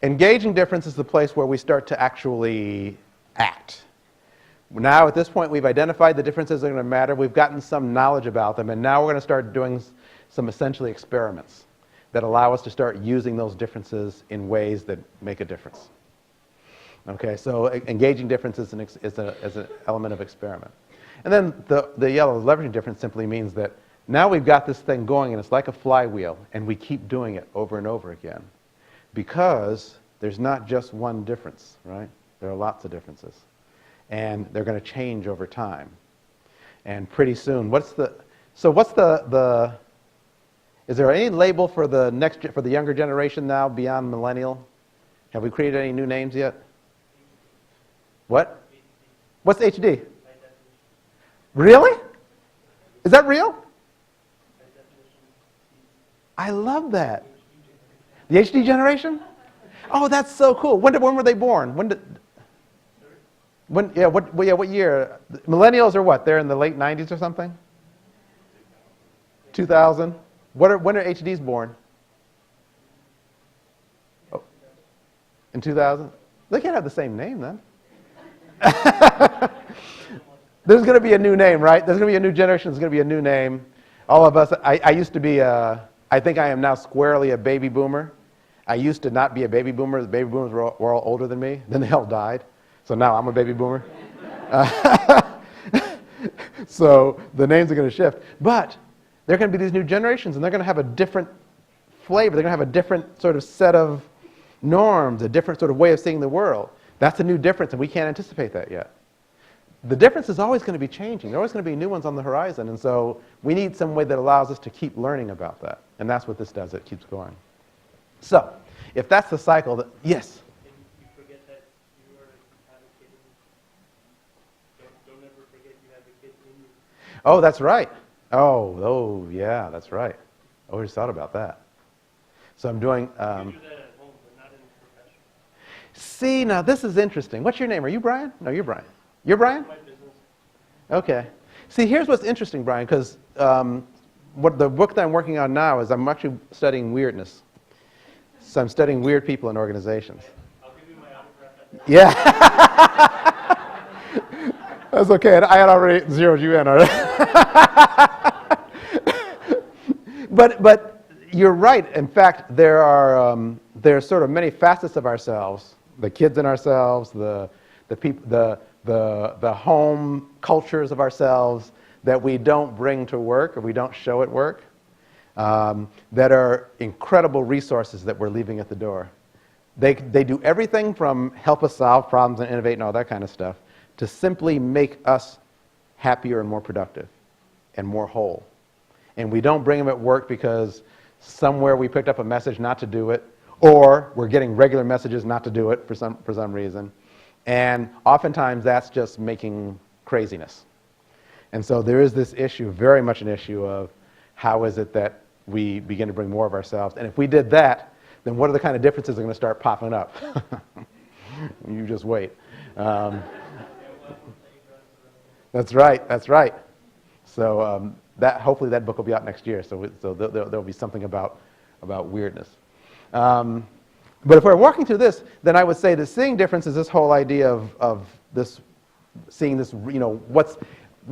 Engaging difference is the place where we start to actually act. Now, at this point, we've identified the differences that are going to matter. We've gotten some knowledge about them, and now we're going to start doing some essentially experiments that allow us to start using those differences in ways that make a difference. Okay, so engaging difference is an element of experiment. And then the yellow leveraging difference simply means that now we've got this thing going, and it's like a flywheel, and we keep doing it over and over again. Because there's not just one difference, right? There are lots of differences. And they're going to change over time. And pretty soon, is there any label for the younger generation now beyond millennial? Have we created any new names yet? What? What's HD? Really? Is that real? I love that. The HD generation? Oh, that's so cool. When were they born? What year? Millennials are what? They're in the late 90s or something? 2000? When are HDs born? Oh, in 2000? They can't have the same name then. There's going to be a new name, right? There's going to be a new generation. There's going to be a new name. All of us, I used to be, I think I am now squarely a baby boomer. I used to not be a baby boomer. The baby boomers were all older than me. Then they all died. So now I'm a baby boomer. So the names are going to shift. But there are going to be these new generations, and they're going to have a different flavor. They're going to have a different sort of set of norms, a different sort of way of seeing the world. That's a new difference, and we can't anticipate that yet. The difference is always going to be changing. There are always going to be new ones on the horizon, and so we need some way that allows us to keep learning about that. And that's what this does. It keeps going. So if that's the cycle, yes? You forget that you have a kid in you. Don't ever forget you have a kid in you. Oh, that's right. Oh, yeah, that's right. I always thought about that. So I'm doing... You do that at home, but not in the profession. See, now this is interesting. What's your name? Are you Brian? No, you're Brian. You're Brian? My business. Okay. See, here's what's interesting, Brian, because what the book that I'm working on now is I'm actually studying weirdness. So I'm studying weird people in organizations. I'll give you my autograph at the Yeah. That's okay. I had already zeroed you in already. But you're right. In fact, there's sort of many facets of ourselves, the kids in ourselves, the home cultures of ourselves that we don't bring to work or we don't show at work, that are incredible resources that we're leaving at the door. They do everything from help us solve problems and innovate and all that kind of stuff to simply make us happier and more productive and more whole. And we don't bring them at work because somewhere we picked up a message not to do it, or we're getting regular messages not to do it for some reason. And oftentimes that's just making craziness. And so there is this issue, very much an issue of how is it that we begin to bring more of ourselves. And if we did that, then what are the kind of differences that are going to start popping up? You just wait. That's right, that's right. So hopefully that book will be out next year, so there'll be something about weirdness. But if we're walking through this, then I would say that seeing difference is this whole idea of this, seeing this, what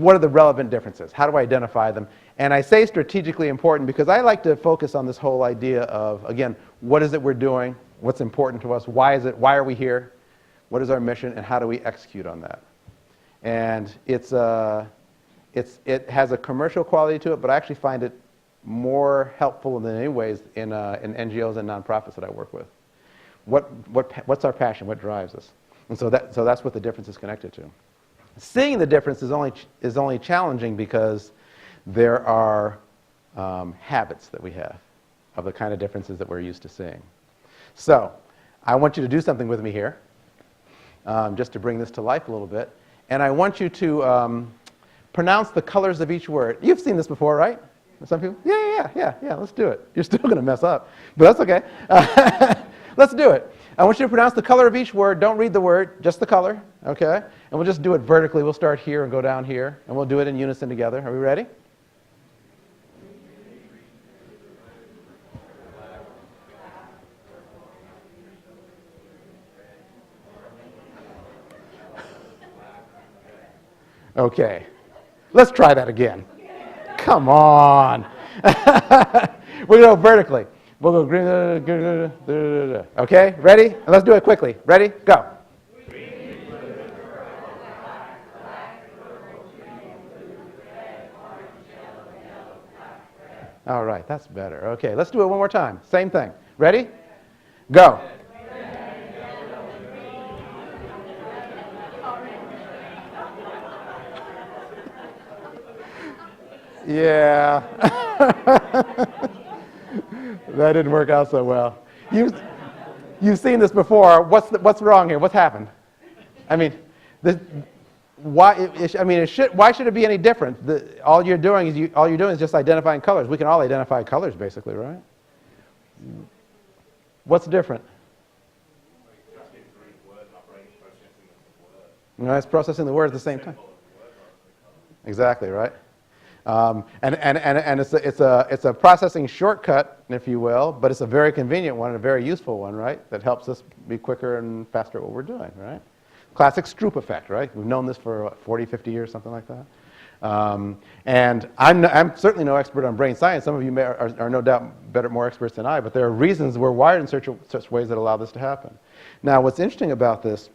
are the relevant differences? How do I identify them? And I say strategically important because I like to focus on this whole idea of, again, what is it we're doing? What's important to us? Why are we here? What is our mission? And how do we execute on that? And it has a commercial quality to it, but I actually find it more helpful in many ways in NGOs and nonprofits that I work with. What's our passion? What drives us? And so that's what the difference is connected to. Seeing the difference is only challenging because there are habits that we have of the kind of differences that we're used to seeing. So I want you to do something with me here, just to bring this to life a little bit. And I want you to pronounce the colors of each word. You've seen this before, right? Some people? Yeah, let's do it. You're still going to mess up, but that's okay. Let's do it. I want you to pronounce the color of each word. Don't read the word, just the color, okay? And we'll just do it vertically. We'll start here and go down here, and we'll do it in unison together. Are we ready? Okay. Let's try that again. Come on. We're going to go vertically. We'll go green. Okay, ready? And let's do it quickly. Ready? Go. All right, that's better. Okay, let's do it one more time. Same thing. Ready? Go. Yeah. That didn't work out so well. You've seen this before. What's wrong here? What's happened? I mean, why should it be any different? All you're doing is just identifying colors. We can all identify colors, basically, right? What's different? No, it's processing the word at the same time. Exactly, right? And it's a processing shortcut, if you will, but it's a very convenient one and a very useful one, right? That helps us be quicker and faster at what we're doing, right? Classic Stroop Effect, right? We've known this for what, 40, 50 years, something like that. And I'm certainly no expert on brain science. Some of you are no doubt more experts than I, but there are reasons we're wired in such ways that allow this to happen. Now, what's interesting about this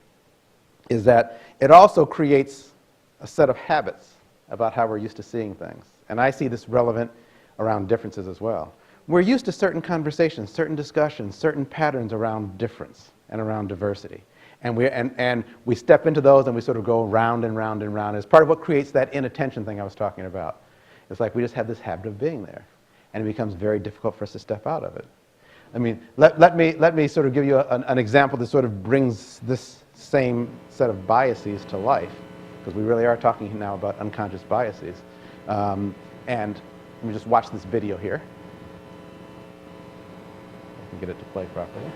is that it also creates a set of habits about how we're used to seeing things. And I see this relevant around differences as well. We're used to certain conversations, certain discussions, certain patterns around difference and around diversity. And we step into those and we sort of go round and round and round. It's part of what creates that inattention thing I was talking about. It's like we just have this habit of being there. And it becomes very difficult for us to step out of it. I mean, let me sort of give you an example that sort of brings this same set of biases to life, because we really are talking now about unconscious biases. And let me just watch this video here. I can get it to play properly.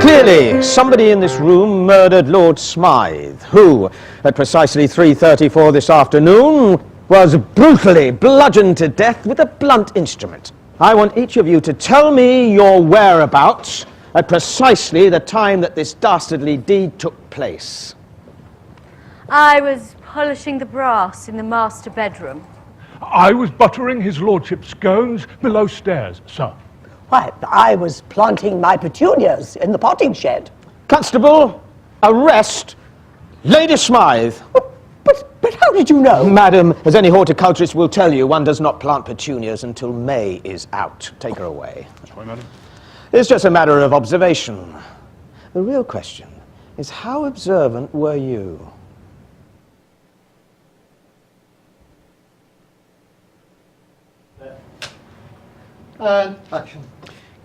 Clearly, somebody in this room murdered Lord Smythe, who, at precisely 3:34 this afternoon, was brutally bludgeoned to death with a blunt instrument. I want each of you to tell me your whereabouts at precisely the time that this dastardly deed took place? I was polishing the brass in the master bedroom. I was buttering his lordship's scones below stairs, sir. Why, I was planting my petunias in the potting shed. Constable, arrest Lady Smythe. But how did you know? Madam, as any horticulturist will tell you, one does not plant petunias until May is out. Take her away. That's right, madam. It's just a matter of observation. The real question is, how observant were you? Action.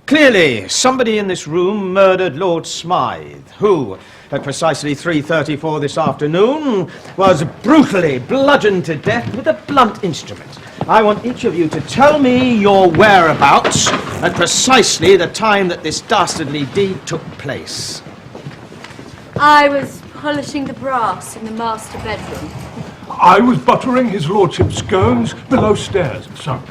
Clearly, somebody in this room murdered Lord Smythe, who, at precisely 3:34 this afternoon, was brutally bludgeoned to death with a blunt instrument. I want each of you to tell me your whereabouts at precisely the time that this dastardly deed took place. I was polishing the brass in the master bedroom. I was buttering his lordship's scones below stairs, sir.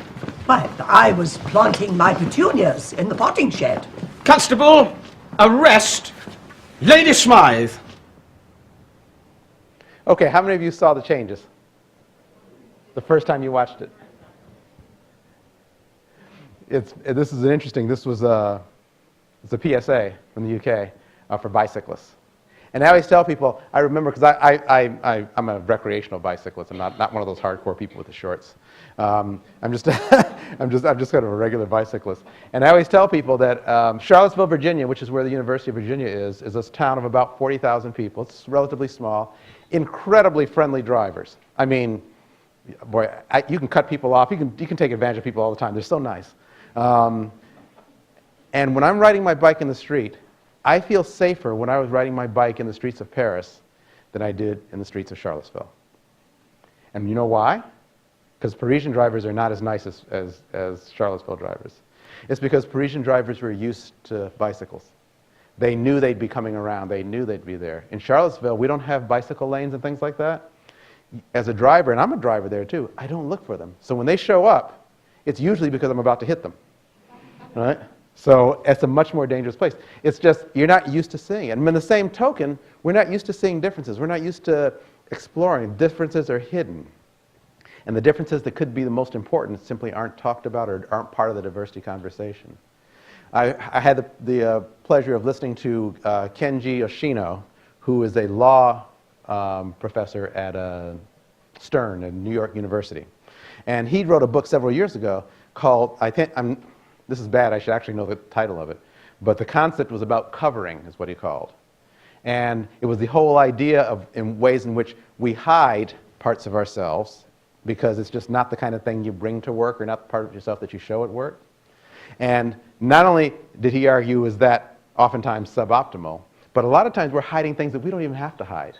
Why, I was planting my petunias in the potting shed. Constable, arrest Lady Smythe. Okay, how many of you saw the changes the first time you watched it? This is an interesting, it's a PSA from the UK for bicyclists. And I always tell people, I remember, because I'm a recreational bicyclist. I'm not one of those hardcore people with the shorts. I'm just I'm just kind of a regular bicyclist. And I always tell people that Charlottesville, Virginia, which is where the University of Virginia is this town of about 40,000 people. It's relatively small. Incredibly friendly drivers. I mean, boy, you can cut people off. You can take advantage of people all the time. They're so nice. And when I'm riding my bike in the street, I feel safer when I was riding my bike in the streets of Paris than I did in the streets of Charlottesville. And you know why? Because Parisian drivers are not as nice as Charlottesville drivers. It's because Parisian drivers were used to bicycles. They knew they'd be coming around. They knew they'd be there. In Charlottesville, we don't have bicycle lanes and things like that. As a driver, and I'm a driver there too, I don't look for them. So when they show up, it's usually because I'm about to hit them. Right? So it's a much more dangerous place. It's just, you're not used to seeing it. And in the same token, we're not used to seeing differences. We're not used to exploring. Differences are hidden. And the differences that could be the most important simply aren't talked about or aren't part of the diversity conversation. I had the pleasure of listening to Kenji Yoshino, who is a law professor at Stern at New York University. And he wrote a book several years ago called, this is bad, I should actually know the title of it, but the concept was about covering, is what he called. And it was the whole idea of in ways in which we hide parts of ourselves because it's just not the kind of thing you bring to work or not the part of yourself that you show at work. And not only did he argue is that oftentimes suboptimal, but a lot of times we're hiding things that we don't even have to hide.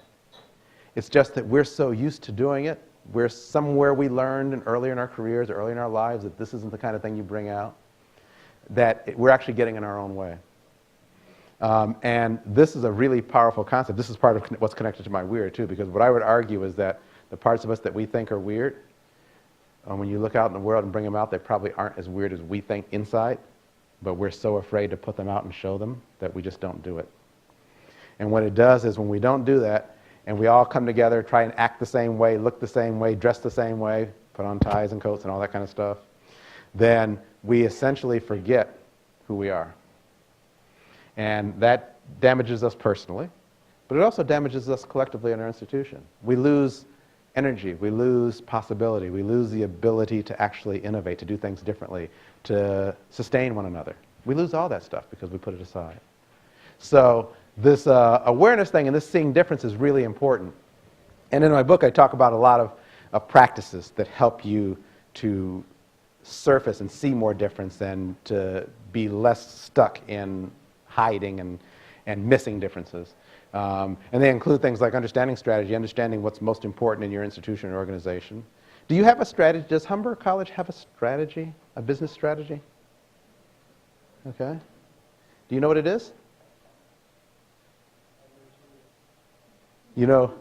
It's just that we're so used to doing it. We're somewhere we learned earlier in our careers, early in our lives, that this isn't the kind of thing you bring out, that we're actually getting in our own way. And this is a really powerful concept. This is part of what's connected to my weird, too, because what I would argue is that the parts of us that we think are weird, when you look out in the world and bring them out, they probably aren't as weird as we think inside, but we're so afraid to put them out and show them that we just don't do it. And what it does is when we don't do that, and we all come together, try and act the same way, look the same way, dress the same way, put on ties and coats and all that kind of stuff, then we essentially forget who we are. And that damages us personally, but it also damages us collectively in our institution. We lose energy, we lose possibility, we lose the ability to actually innovate, to do things differently, to sustain one another. We lose all that stuff because we put it aside. So this awareness thing and this seeing difference is really important. And in my book, I talk about a lot of practices that help you to surface and see more difference and to be less stuck in hiding and missing differences. And they include things like understanding strategy, understanding what's most important in your institution or organization. Do you have a strategy? Does Humber College have a strategy, a business strategy? Okay. Do you know what it is? You know?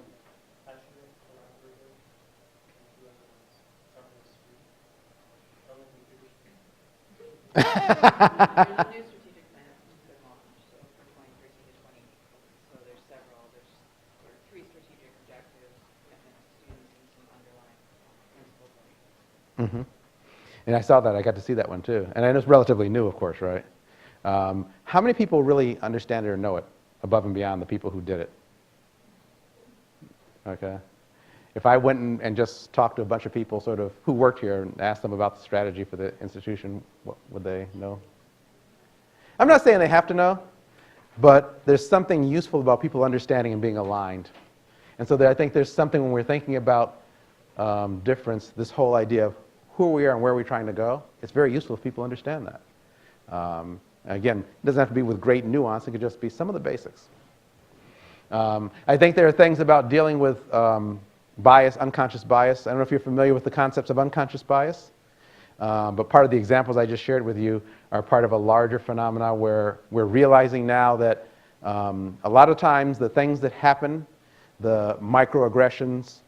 And I saw that. I got to see that one too. And I know it's relatively new, of course, right? How many people really understand it or know it above and beyond the people who did it? Okay. If I went and just talked to a bunch of people sort of who worked here and asked them about the strategy for the institution, what would they know? I'm not saying they have to know, but there's something useful about people understanding and being aligned. And so I think there's something when we're thinking about difference, this whole idea of who we are and where we're trying to go, it's very useful if people understand that. Again, it doesn't have to be with great nuance. It could just be some of the basics. I think there are things about dealing with bias, unconscious bias. I don't know if you're familiar with the concepts of unconscious bias, but part of the examples I just shared with you are part of a larger phenomena where we're realizing now that a lot of times the things that happen, the microaggressions,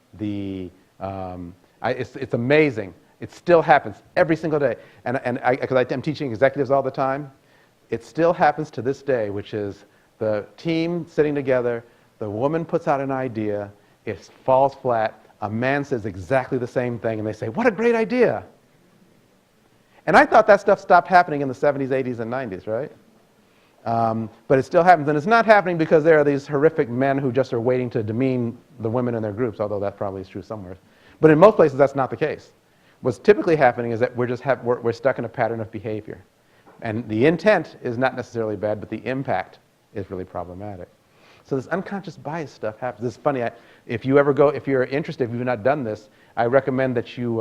it's amazing. It still happens every single day. And because I'm teaching executives all the time, it still happens to this day, which is the team sitting together, the woman puts out an idea, it falls flat, a man says exactly the same thing, and they say, what a great idea. And I thought that stuff stopped happening in the 70s, 80s, and 90s, right? But it still happens. And it's not happening because there are these horrific men who just are waiting to demean the women in their groups, although that probably is true somewhere. But in most places, that's not the case. What's typically happening is that we're stuck in a pattern of behavior. And the intent is not necessarily bad, but the impact is really problematic. So this unconscious bias stuff happens. It's funny. If you're interested, if you've not done this, I recommend that you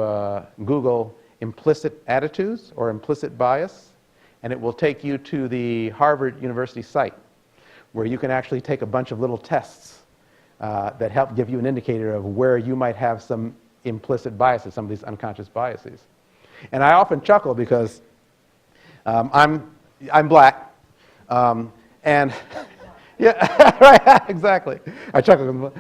Google implicit attitudes or implicit bias, and it will take you to the Harvard University site, where you can actually take a bunch of little tests that help give you an indicator of where you might have some implicit biases, some of these unconscious biases. And I often chuckle because I'm black, and yeah, right, exactly. I chuckle.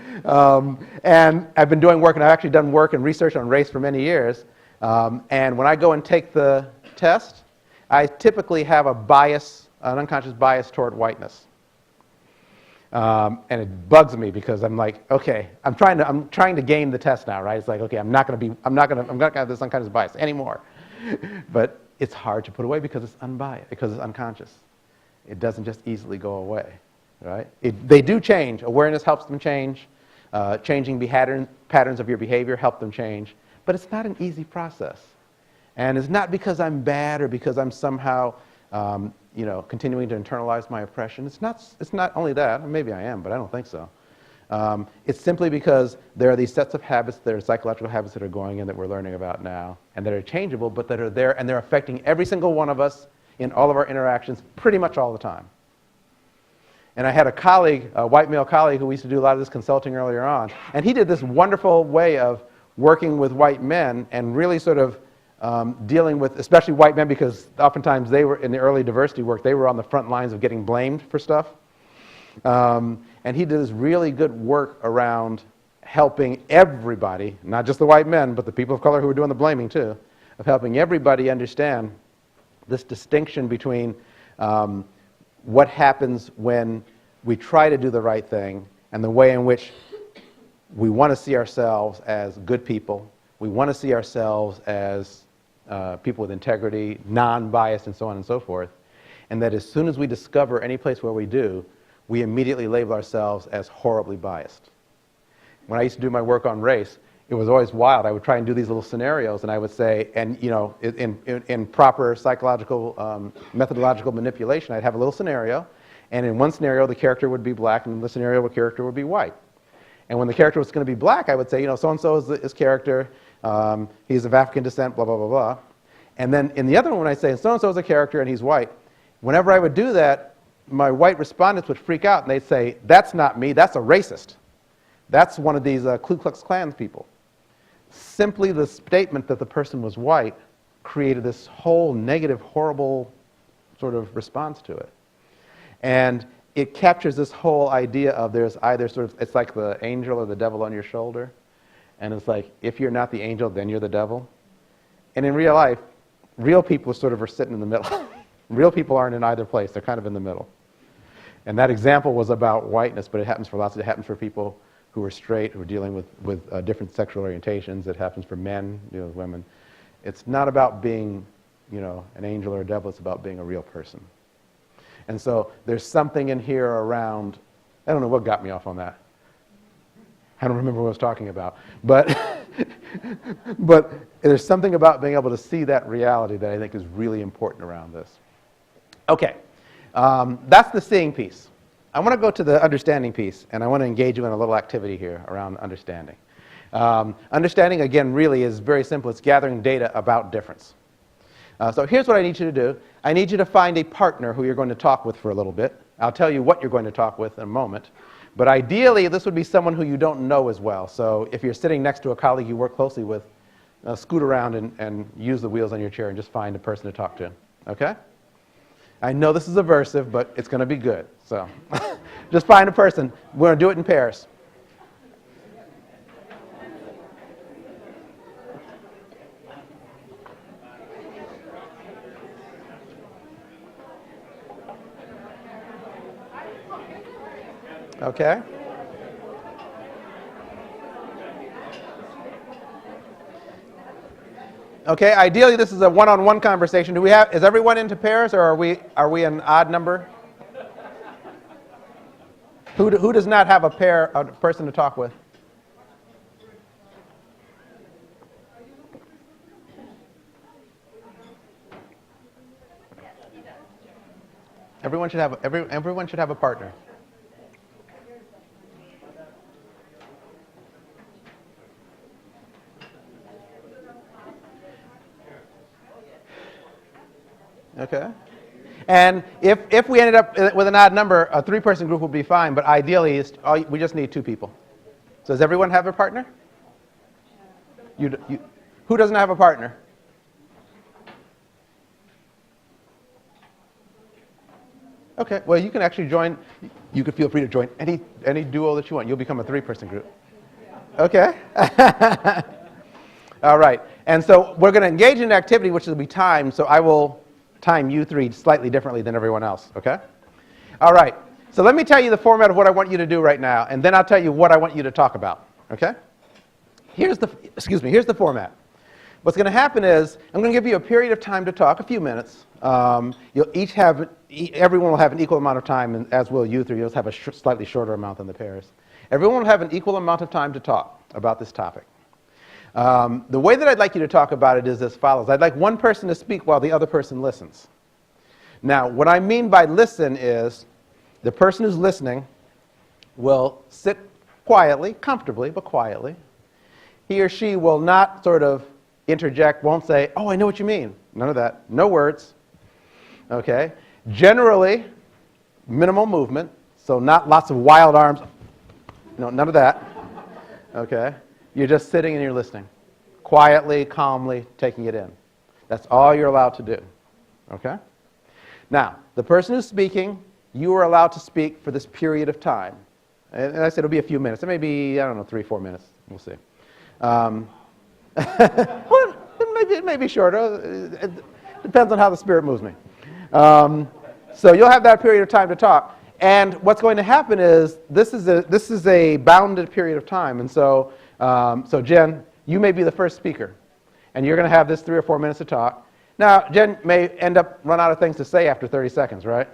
And I've been doing work, and I've actually done work and research on race for many years. And when I go and take the test, I typically have a bias, an unconscious bias toward whiteness. And it bugs me because I'm like, okay, I'm trying to game the test now, right? It's like, okay, I'm not going to have this unconscious bias anymore. But it's hard to put away because it's unbiased, because it's unconscious. It doesn't just easily go away, right? They do change. Awareness helps them change. Changing patterns of your behavior help them change. But it's not an easy process. And it's not because I'm bad or because I'm somehow continuing to internalize my oppression. It's not only that. Maybe I am, but I don't think so. It's simply because there are these sets of habits, there are psychological habits that are going in that we're learning about now, and that are changeable, but that are there, and they're affecting every single one of us in all of our interactions pretty much all the time. And I had a colleague, a white male colleague, who used to do a lot of this consulting earlier on, and he did this wonderful way of working with white men and really sort of dealing with, especially white men, because oftentimes they were, in the early diversity work, they were on the front lines of getting blamed for stuff. And he did this really good work around helping everybody, not just the white men, but the people of color who were doing the blaming too, of helping everybody understand this distinction between what happens when we try to do the right thing and the way in which we want to see ourselves as good people. We want to see ourselves as people with integrity, non-biased, and so on and so forth. And that as soon as we discover any place where we do, we immediately label ourselves as horribly biased. When I used to do my work on race, it was always wild. I would try and do these little scenarios, and I would say, and in proper psychological, methodological manipulation, I'd have a little scenario, and in one scenario the character would be black, and in the scenario the character would be white. And when the character was going to be black, I would say, so-and-so is his character, he's of African descent, blah, blah, blah, blah. And then in the other one, when I say, so-and-so is a character and he's white, whenever I would do that, my white respondents would freak out, and they'd say, that's not me, that's a racist. That's one of these Ku Klux Klan people. Simply the statement that the person was white created this whole negative, horrible sort of response to it. And it captures this whole idea of there's either sort of, it's like the angel or the devil on your shoulder. And it's like, if you're not the angel, then you're the devil. And in real life, real people sort of are sitting in the middle. Real people aren't in either place. They're kind of in the middle. And that example was about whiteness, but it happens for lots. It happens for people who are straight, who are dealing with different sexual orientations. It happens for men, women. It's not about being, you know, an angel or a devil. It's about being a real person. And so there's something in here around, I don't know what got me off on that. I don't remember what I was talking about. But, but there's something about being able to see that reality that I think is really important around this. Okay, that's the seeing piece. I want to go to the understanding piece, and I want to engage you in a little activity here around understanding. Understanding, again, really is very simple. It's gathering data about difference. So here's what I need you to do. I need you to find a partner who you're going to talk with for a little bit. I'll tell you what you're going to talk with in a moment. But ideally, this would be someone who you don't know as well. So if you're sitting next to a colleague you work closely with, scoot around and use the wheels on your chair and just find a person to talk to. Okay? I know this is aversive, but it's going to be good. So just find a person. We're going to do it in pairs. Okay? Okay, ideally this is a one-on-one conversation. Is everyone into pairs, or are we an odd number? Who does not have a person to talk with? Everyone should have a partner. Okay. And if we ended up with an odd number, a three-person group would be fine, but ideally we just need two people. So does everyone have a partner? Who doesn't have a partner? Okay, well, you can actually join, you can feel free to join any duo that you want. You'll become a three-person group. Okay? All right. And so we're going to engage in an activity which will be timed, so I will time you three slightly differently than everyone else, okay? All right, so let me tell you the format of what I want you to do right now, and then I'll tell you what I want you to talk about, okay? Here's the format. What's going to happen is I'm going to give you a period of time to talk, a few minutes. Everyone will have an equal amount of time, and as will you three. You'll have a slightly shorter amount than the pairs. Everyone will have an equal amount of time to talk about this topic. The way that I'd like you to talk about it is as follows. I'd like one person to speak while the other person listens. Now, what I mean by listen is the person who's listening will sit quietly, comfortably, but quietly. He or she will not sort of interject, won't say, oh, I know what you mean. None of that. No words. Okay? Generally, minimal movement, so not lots of wild arms. No, none of that. Okay? You're just sitting and you're listening. Quietly, calmly, taking it in. That's all you're allowed to do. Okay? Now, the person who's speaking, you are allowed to speak for this period of time. And I said it'll be a few minutes. It may be, I don't know, 3-4 minutes. We'll see. Well, it may be shorter. It depends on how the Spirit moves me. So you'll have that period of time to talk. And what's going to happen is this is a bounded period of time. And so Jen, you may be the first speaker, and you're going to have this 3 or 4 minutes to talk. Now, Jen may run out of things to say after 30 seconds, right?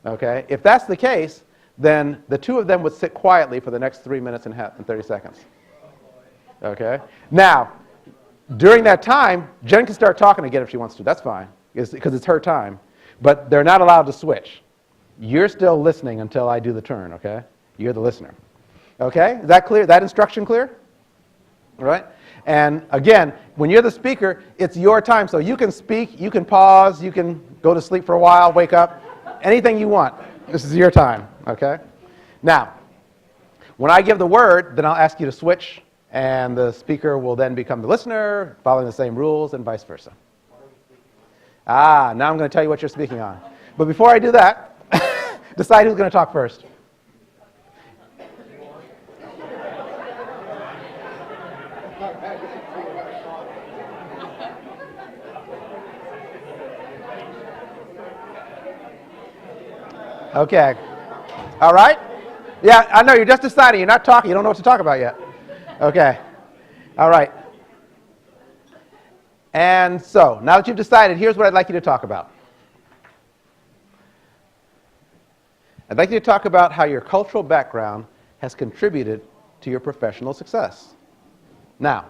Okay. If that's the case, then the two of them would sit quietly for the next 3 minutes and 30 seconds. Okay. Now, during that time, Jen can start talking again if she wants to. That's fine, because it's her time. But they're not allowed to switch. You're still listening until I do the turn. Okay. You're the listener. Okay. Is that clear? That instruction clear? All right? And again, when you're the speaker, it's your time. So you can speak, you can pause, you can go to sleep for a while, wake up, anything you want. This is your time, okay? Now, when I give the word, then I'll ask you to switch, and the speaker will then become the listener, following the same rules, and vice versa. Now I'm going to tell you what you're speaking on. But before I do that, decide who's going to talk first. Okay. All right? Yeah, I know, you're just deciding. You're not talking. You don't know what to talk about yet. Okay. All right. And so, now that you've decided, here's what I'd like you to talk about. I'd like you to talk about how your cultural background has contributed to your professional success. Now,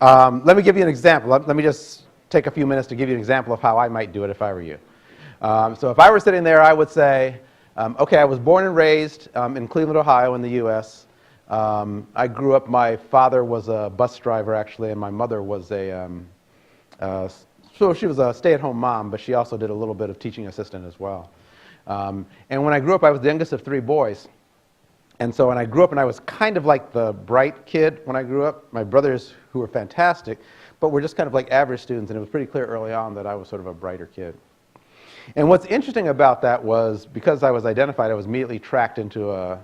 let me give you an example. Let me just take a few minutes to give you an example of how I might do it if I were you. So if I were sitting there, I would say, okay, I was born and raised in Cleveland, Ohio in the U.S. I grew up, my father was a bus driver actually, and my mother was so she was a stay-at-home mom, but she also did a little bit of teaching assistant as well. And when I grew up, I was the youngest of 3 boys. And so when I grew up, and I was kind of like the bright kid when I grew up. My brothers, who were fantastic, but were just kind of like average students, and it was pretty clear early on that I was sort of a brighter kid. And what's interesting about that was, because I was identified, I was immediately tracked into I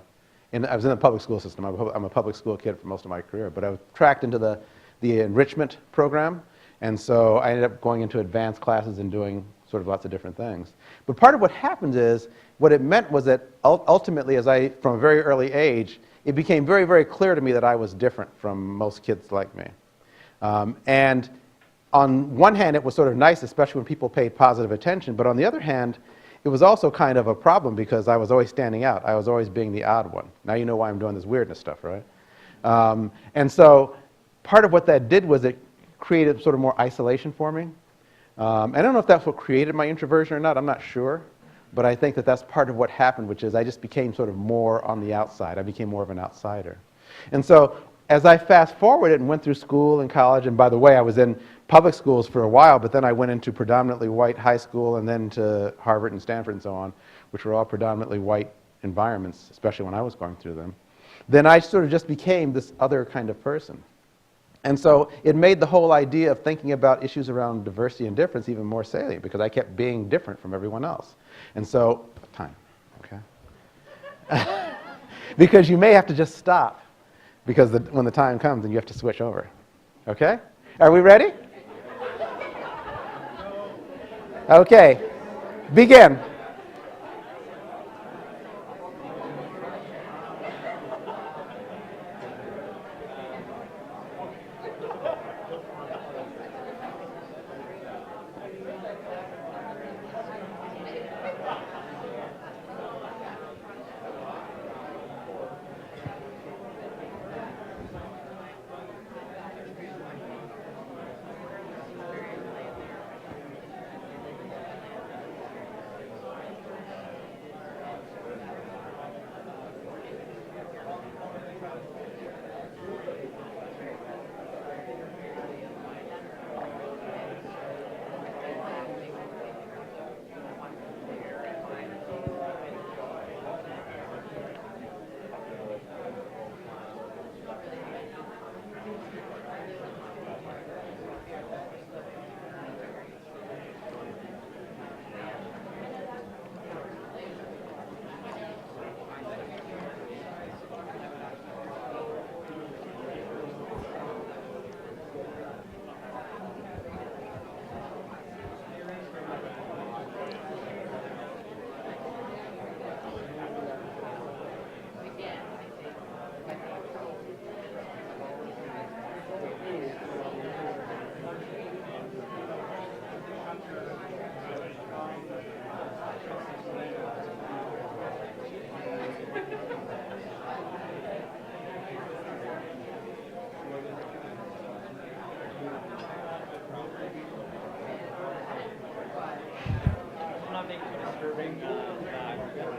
was in the public school system. I'm a public school kid for most of my career, but I was tracked into the enrichment program. And so I ended up going into advanced classes and doing sort of lots of different things. But part of what happened is, what it meant was that ultimately, from a very early age, it became very, very clear to me that I was different from most kids like me. And on one hand, it was sort of nice, especially when people paid positive attention. But on the other hand, it was also kind of a problem because I was always standing out. I was always being the odd one. Now you know why I'm doing this weirdness stuff, right? And so part of what that did was it created sort of more isolation for me. I don't know if that's what created my introversion or not. I'm not sure. But I think that that's part of what happened, which is I just became sort of more on the outside. I became more of an outsider. And so as I fast forwarded and went through school and college, and by the way, I was in public schools for a while, but then I went into predominantly white high school and then to Harvard and Stanford and so on, which were all predominantly white environments, especially when I was going through them. Then I sort of just became this other kind of person. And so it made the whole idea of thinking about issues around diversity and difference even more salient, because I kept being different from everyone else. And so, time, okay? Because you may have to just stop, because when the time comes, then you have to switch over. Okay? Are we ready? Okay. Begin.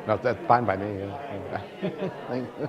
No, that's fine by me. Thank you.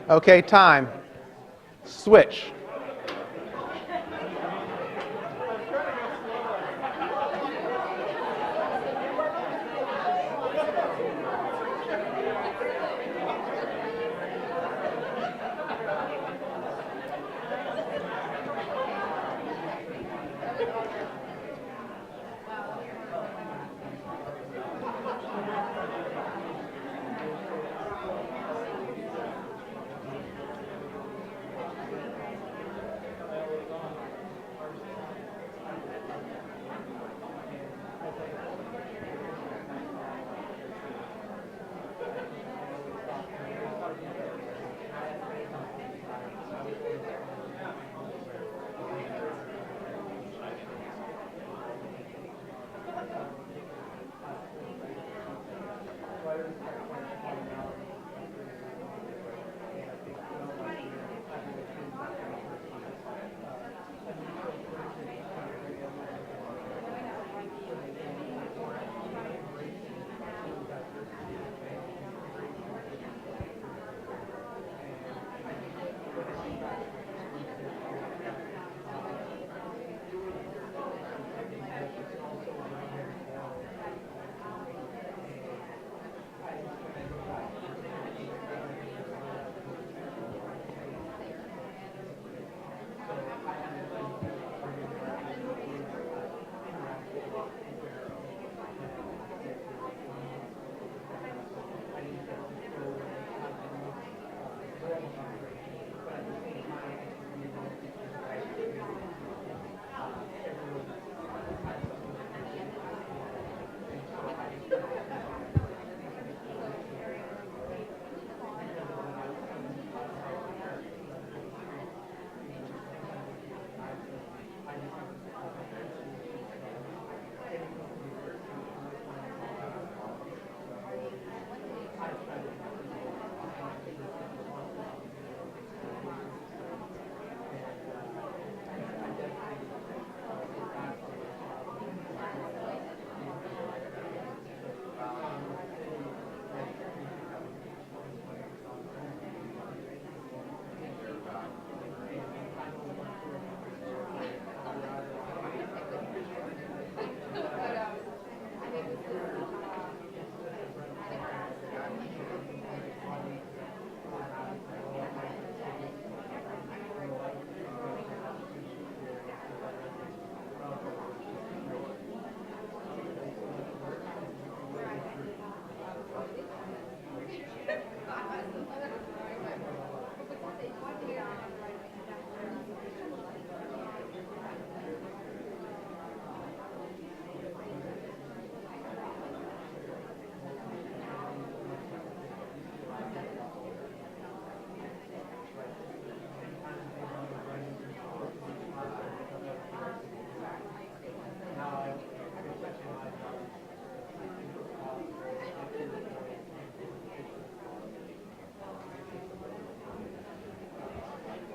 Okay, time. Switch.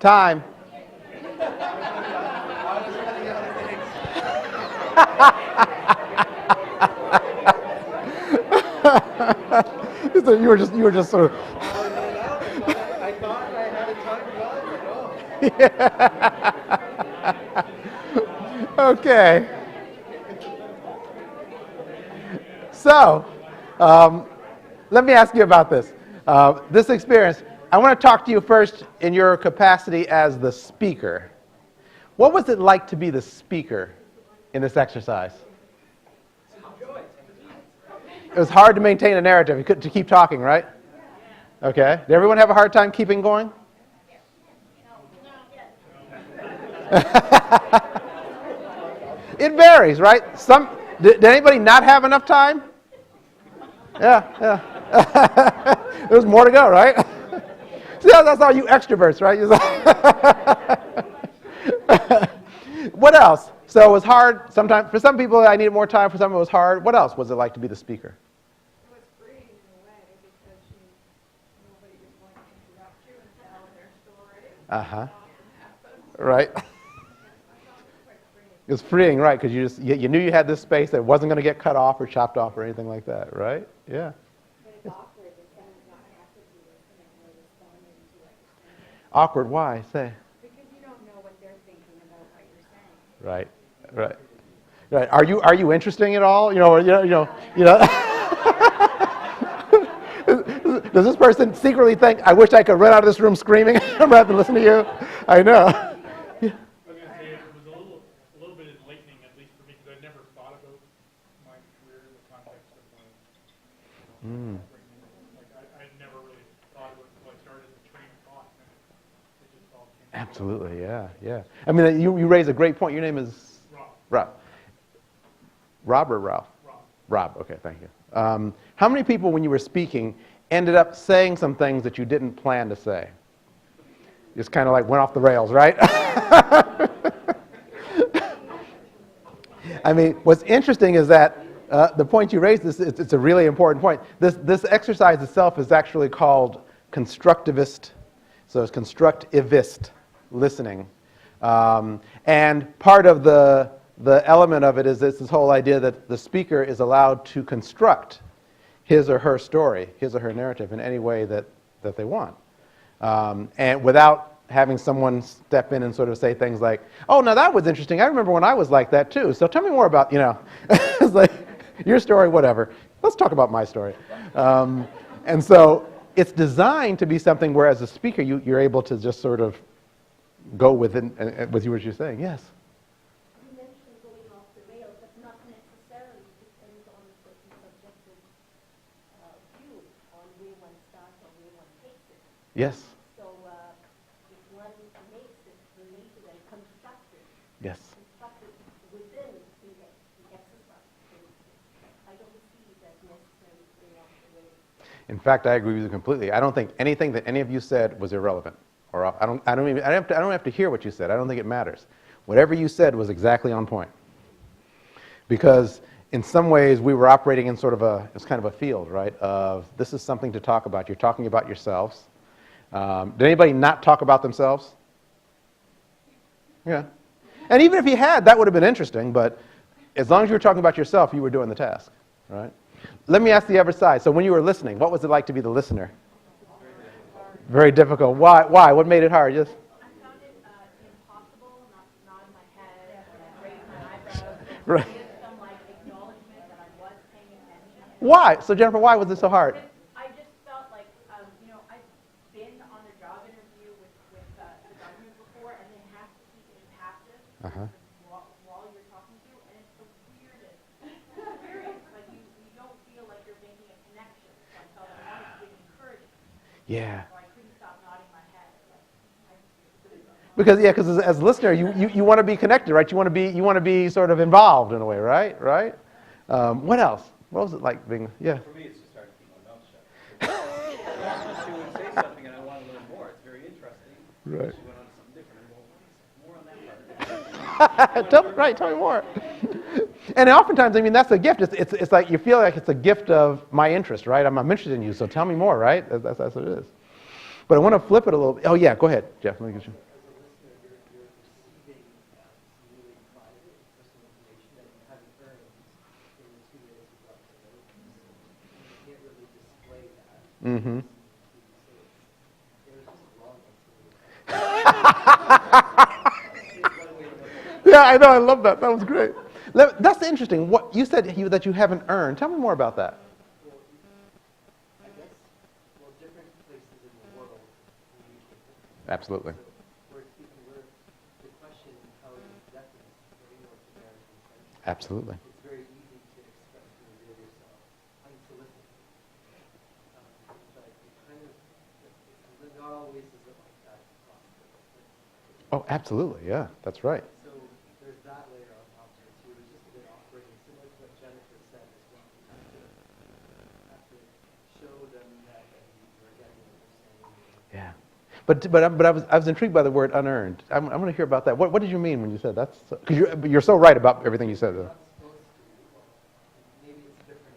Time. So you were just sort of. I thought I had a time well, Okay. So, let me ask you about this. This experience, I want to talk to you first in your capacity as the speaker. What was it like to be the speaker in this exercise? It was hard to maintain a narrative. You couldn't to keep talking, right? Okay. Did everyone have a hard time keeping going? It varies, right? Did anybody not have enough time? Yeah. There's more to go, right? See, that's all you extroverts, right? What else? So it was hard sometimes. For some people, I needed more time. For some, it was hard. What else was it like to be the speaker? It was freeing in a way because nobody was going to interrupt you and tell their story. Right. It was freeing, right? Because you knew you had this space that wasn't going to get cut off or chopped off or anything like that, right? Yeah. But it's awkward when someone's not actively listening or responding to Awkward, why? Say. Because you don't know what they're thinking about what you're saying. Right, right. Right. Are you interesting at all? Does this person secretly think, I wish I could run out of this room screaming rather than listen to you? I know. I was going to say, it was a little bit enlightening, at least for me, because I never thought about my career in the context of my, like, I never really thought about it until I started as a trained thought, and it just all came. Absolutely, yeah. I mean, you raise a great point. Your name is? Rob. Rob or Ralph? Rob, okay, thank you. How many people, when you were speaking, ended up saying some things that you didn't plan to say? Just kind of like went off the rails, right? I mean, what's interesting is that the point you raised, it's a really important point. This exercise itself is actually called constructivist, so it's constructivist listening. And part of the element of it is this whole idea that the speaker is allowed to construct his or her story, his or her narrative in any way that they want. And without having someone step in and sort of say things like, oh, now that was interesting. I remember when I was like that too. So tell me more about, it's like, your story, whatever. Let's talk about my story. And so it's designed to be something where as a speaker, you're able to just sort of go with what you're saying. Yes? You mentioned going off the rails, but not necessarily depends on a certain subjective view on where one starts or where one takes it. Yes. So if one makes it related and constructed, Yes. constructed within the exercise, I don't see it as necessarily going off the rails. In fact, I agree with you completely. I don't think anything that any of you said was irrelevant. Or I don't have to hear what you said. I don't think it matters. Whatever you said was exactly on point. Because in some ways we were operating in sort of it's kind of a field, right? Of this is something to talk about. You're talking about yourselves. Did anybody not talk about themselves? Yeah. And even if you had, that would have been interesting. But as long as you were talking about yourself, you were doing the task, right? Let me ask the other side. So when you were listening, what was it like to be the listener? Very difficult. Why? What made it hard? Yes? I found it impossible not to nod my head and raise my eyebrows. Right. Give some acknowledgement that I was paying attention. Why? So Jennifer, why was it so hard? I just felt like, I've been on a job interview with the government before, and they have to keep it passive while you're talking to, and it's the weirdest experience. Like you don't feel like you're making a connection. So I felt I wanted to give encouragement. Yeah. So I couldn't stop nodding my head. Because as a listener, you want to be connected, right? You want to be sort of involved in a way, right? Right? What else? What was it like being? Yeah. For me, it's just hard to keep my mouth shut. She would say something, and I want to learn more. It's very interesting. Right. She went on to something different. I go, more on that part. Tell me more. And oftentimes, I mean, that's a gift. It's like you feel like it's a gift of my interest, right? I'm interested in you, so tell me more, right? That's what it is. But I want to flip it a little bit. Oh, yeah, go ahead, Jeff. Let me get you. Mm-hmm. Yeah, I know. I love that. That was great. That's interesting. What you said that you haven't earned. Tell me more about that. Absolutely. Absolutely. It's very easy to express and reveal yourself unsolicited. But it kind of, not always is it like that across the Oh, absolutely. Yeah, that's right. So there's that layer on top of it too. It's just a bit awkward, and similar to what Jennifer said as well. You have to show them that you're getting what they're saying. Yeah. But I was intrigued by the word unearned. I'm going to hear about that. What did you mean when you said that? Because you're so right about everything you said. Though. Maybe it's different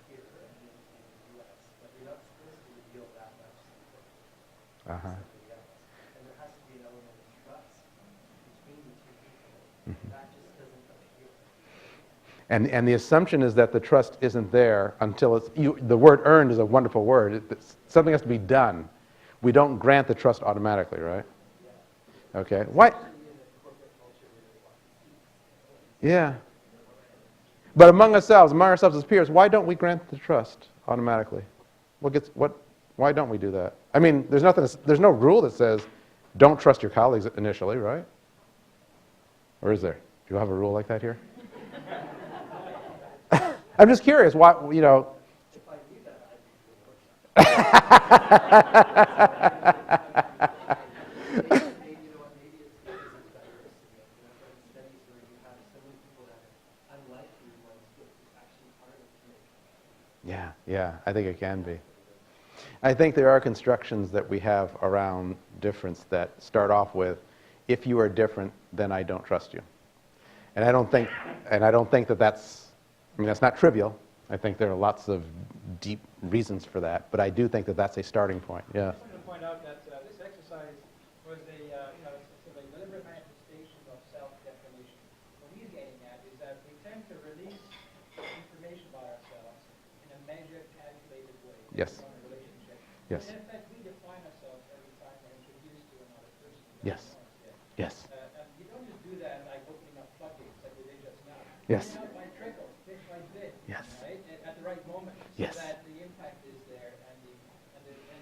here in the U.S., but you're not supposed to reveal that much to somebody else. And there has to be an element of trust between the two people. That just doesn't appear. And the assumption is that the trust isn't there until the word earned is a wonderful word. Something has to be done. we don't grant the trust automatically, right? Okay. Why? Yeah. But among ourselves as peers, why don't we grant the trust automatically? Why don't we do that? I mean, there's no rule that says don't trust your colleagues initially, right? Or is there? Do you have a rule like that here? I'm just curious why, you know. If I knew that, I'd be maybe, you know what, maybe it's because of diversity. You know, from studies where you have so many people that are unlike you, it's actually harder to make. Yeah, I think it can be. I think there are constructions that we have around difference that start off with, if you are different, then I don't trust you. And I don't think that that's not trivial. I think there are lots of deep reasons for that, but I do think that that's a starting point. Yeah. I wanted to point out that this exercise was a deliberate manifestation of self-definition. What he's getting at is that we tend to release information about ourselves in a measured, calculated way. Yes. On a relationship. Yes. And in effect, we define ourselves every time we're introduced to another person. Yes. Yes. And you don't just do that like opening up floodgates like we did just now. Yes. You know, by trickle, bit by bit. Yes. Right? At the right moment. Yes. So that the impact is there and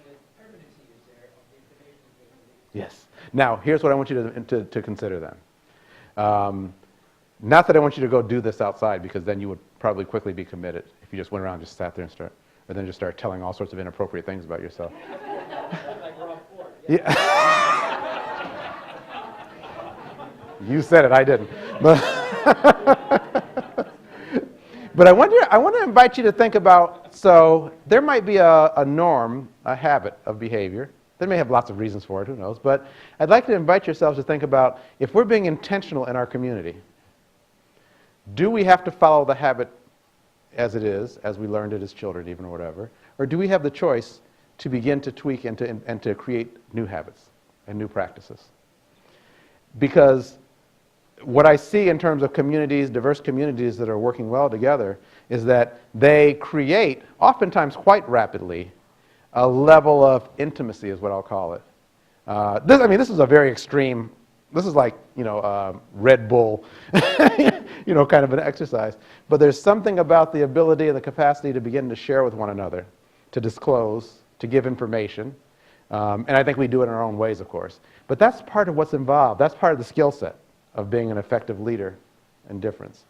the permanency is there of the information that's being released. Yes. Now, here's what I want you to consider then. Not that I want you to go do this outside, because then you would probably quickly be committed if you just went around and just sat there and then just start telling all sorts of inappropriate things about yourself. Like Rob Ford. Yeah. You said it, I didn't. But I want to invite you to think about, so there might be a norm, a habit of behavior. They may have lots of reasons for it, who knows. But I'd like to invite yourselves to think about, if we're being intentional in our community, do we have to follow the habit as it is, as we learned it as children even, or whatever? Or do we have the choice to begin to tweak and to create new habits and new practices? Because what I see in terms of communities, diverse communities that are working well together, is that they create, oftentimes quite rapidly, a level of intimacy, is what I'll call it. This is a very extreme, this is like, Red Bull, kind of an exercise. But there's something about the ability and the capacity to begin to share with one another, to disclose, to give information. And I think we do it in our own ways, of course. But that's part of what's involved. That's part of the skill set of being an effective leader in difference.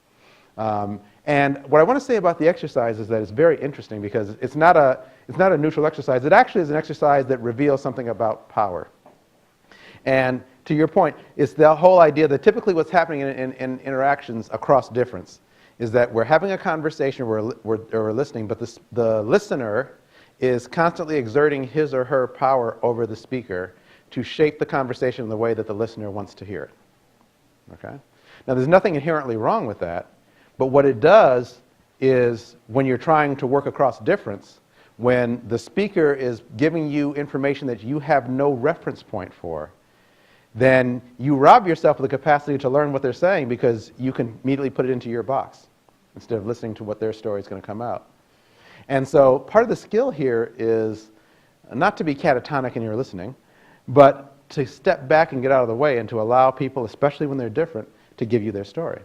And what I want to say about the exercise is that it's very interesting, because it's not a neutral exercise. It actually is an exercise that reveals something about power. And to your point, it's the whole idea that typically what's happening in interactions across difference is that we're having a conversation, we're listening, but the listener is constantly exerting his or her power over the speaker to shape the conversation in the way that the listener wants to hear it. Okay? Now, there's nothing inherently wrong with that, but what it does is, when you're trying to work across difference, when the speaker is giving you information that you have no reference point for, then you rob yourself of the capacity to learn what they're saying, because you can immediately put it into your box instead of listening to what their story is going to come out. And so part of the skill here is not to be catatonic in your listening, but to step back and get out of the way and to allow people, especially when they're different, to give you their story.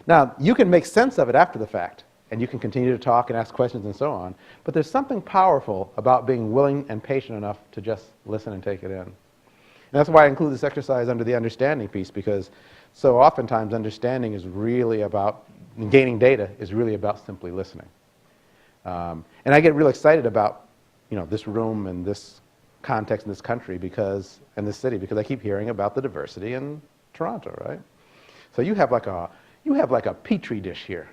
Now, you can make sense of it after the fact, and you can continue to talk and ask questions and so on, but there's something powerful about being willing and patient enough to just listen and take it in. And that's why I include this exercise under the understanding piece, because so oftentimes understanding is really about, gaining data is really about simply listening. And I get real excited about, this room and this context in this country and this city, because I keep hearing about the diversity in Toronto, right? So you have like a petri dish here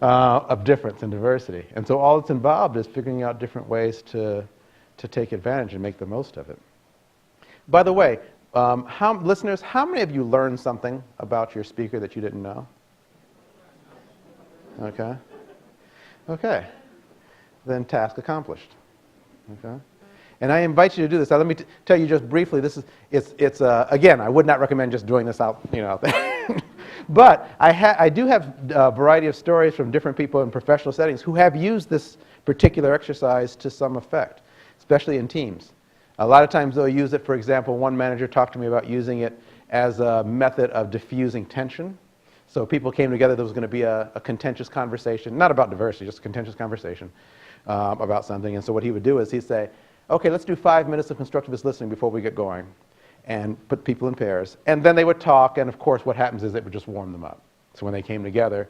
of difference and diversity. And so all that's involved is figuring out different ways to take advantage and make the most of it. By the way, listeners, how many of you learned something about your speaker that you didn't know? Okay. Okay. Then task accomplished. Okay. And I invite you to do this. Now, let me tell you just briefly. Again, I would not recommend just doing this out there. But I do have a variety of stories from different people in professional settings who have used this particular exercise to some effect, especially in teams. A lot of times they'll use it, for example, one manager talked to me about using it as a method of diffusing tension. So people came together, there was going to be a contentious conversation, not about diversity, just a contentious conversation about something. And so what he would do is he'd say, okay, let's do 5 minutes of constructivist listening before we get going, and put people in pairs. And then they would talk, and of course what happens is it would just warm them up. So when they came together,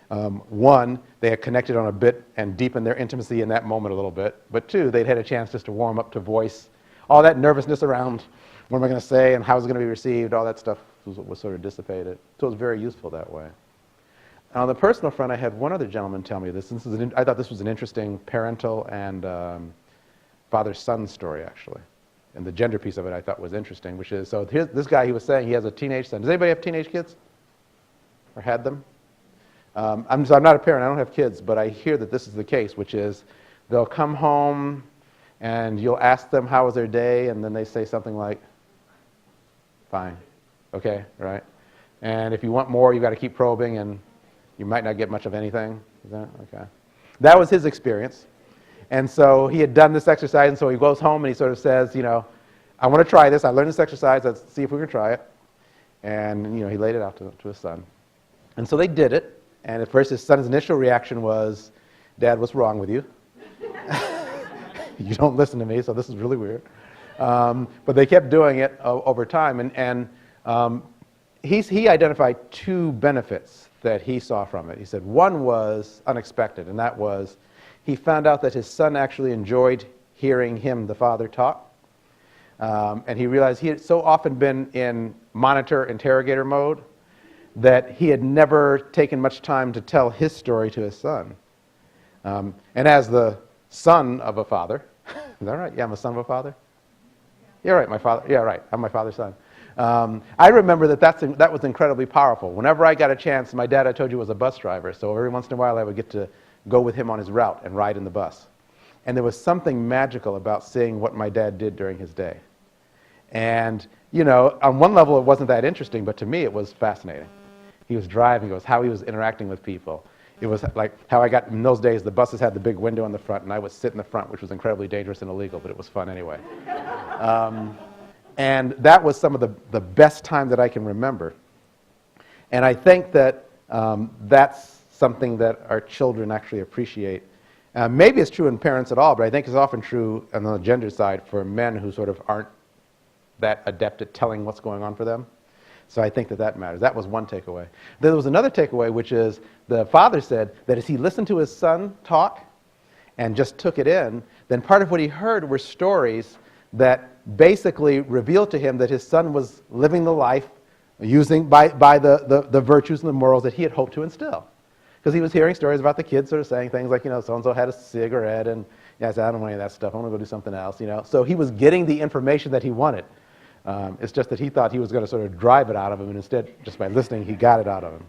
one, they had connected on a bit and deepened their intimacy in that moment a little bit, but two, they'd had a chance just to warm up to voice all that nervousness around what am I going to say and how is it going to be received, all that stuff was sort of dissipated. So it was very useful that way. And on the personal front, I had one other gentleman tell me this. I thought this was an interesting parental and father-son story, actually. And the gender piece of it I thought was interesting, which is, so here's this guy, he was saying he has a teenage son. Does anybody have teenage kids? Or had them? I'm not a parent, I don't have kids, but I hear that this is the case, which is they'll come home and you'll ask them how was their day, and then they say something like, fine, okay, right? And if you want more, you've got to keep probing, and you might not get much of anything. Is that okay? That was his experience. And so he had done this exercise, and so he goes home and he sort of says, you know, I want to try this. I learned this exercise. Let's see if we can try it. And, you know, he laid it out to his son. And so they did it. And at first his son's initial reaction was, Dad, what's wrong with you? You don't listen to me, so this is really weird. But they kept doing it over time. And he identified two benefits that he saw from it. He said one was unexpected, and that was he found out that his son actually enjoyed hearing him, the father, talk. And he realized he had so often been in monitor, interrogator mode that he had never taken much time to tell his story to his son. And as the son of a father, is that right? Yeah, I'm a son of a father? Yeah, right, my father. Yeah, right, I'm my father's son. I remember that was incredibly powerful. Whenever I got a chance, my dad, I told you, was a bus driver, so every once in a while I would get to go with him on his route and ride in the bus. And there was something magical about seeing what my dad did during his day. And, you know, on one level it wasn't that interesting, but to me it was fascinating. He was driving, it was how he was interacting with people. It was like how I got, in those days, the buses had the big window in the front, and I would sit in the front, which was incredibly dangerous and illegal, but it was fun anyway. And that was some of the best time that I can remember. And I think that that's something that our children actually appreciate. Maybe it's true in parents at all, but I think it's often true on the gender side for men who sort of aren't that adept at telling what's going on for them. So I think that matters. That was one takeaway. Then there was another takeaway, which is the father said that as he listened to his son talk and just took it in, then part of what he heard were stories that basically revealed to him that his son was living the life using by the virtues and the morals that he had hoped to instill. Because he was hearing stories about the kids sort of saying things like, you know, so-and-so had a cigarette, and yeah, I said, I don't want any of that stuff. I want to go do something else, you know. So he was getting the information that he wanted. It's just that he thought he was going to sort of drive it out of him, and instead, just by listening, he got it out of him.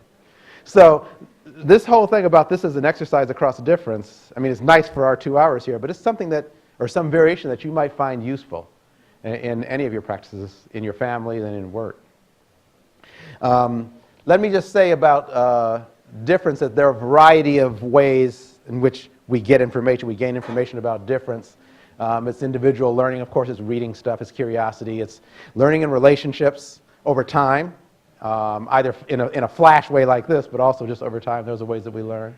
So this whole thing about this as an exercise across difference, I mean, it's nice for our 2 hours here, but it's something that, or some variation that you might find useful in any of your practices, in your family and in work. Let me just say about difference that there are a variety of ways in which we get information, we gain information about difference. It's individual learning, of course, it's reading stuff, it's curiosity, it's learning in relationships over time, either in a flash way like this, but also just over time. Those are ways that we learn.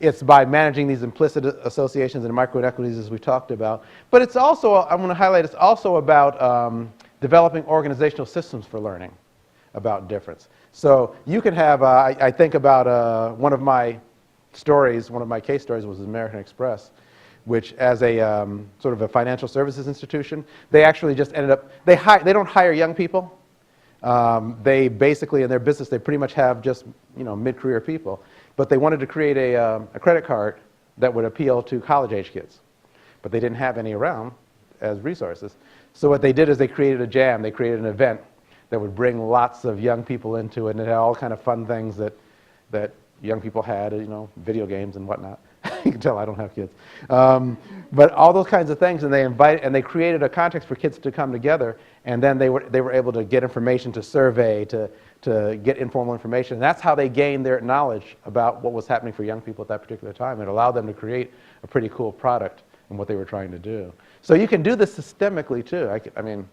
It's by managing these implicit associations and micro-inequities, as we talked about. But it's also, I want to highlight, it's also about developing organizational systems for learning about difference. So you can have, I think about one of my stories, one of my case stories was American Express, which as a sort of a financial services institution, they actually just ended up, they don't hire young people. They basically, in their business, they pretty much have just, you know, mid-career people. But they wanted to create a credit card that would appeal to college-age kids. But they didn't have any around as resources. So what they did is they created a jam. They created an event that would bring lots of young people into it, and it had all kind of fun things that young people had, you know, video games and whatnot. You can tell I don't have kids. But all those kinds of things, and they created a context for kids to come together, and then they were able to get information, to survey, to get informal information. And that's how they gained their knowledge about what was happening for young people at that particular time. It allowed them to create a pretty cool product in what they were trying to do. So you can do this systemically too. I mean,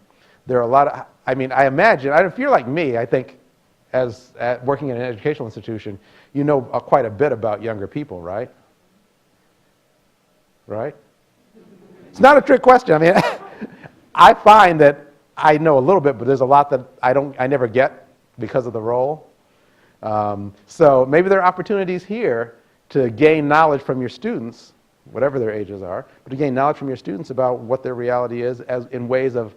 there are a lot of, I mean, I imagine, if you're like me, I think as working in an educational institution, you know quite a bit about younger people, right? Right? It's not a trick question. I mean, I find that I know a little bit, but there's a lot that I never get because of the role. So maybe there are opportunities here to gain knowledge from your students, whatever their ages are, but to gain knowledge from your students about what their reality is as in ways of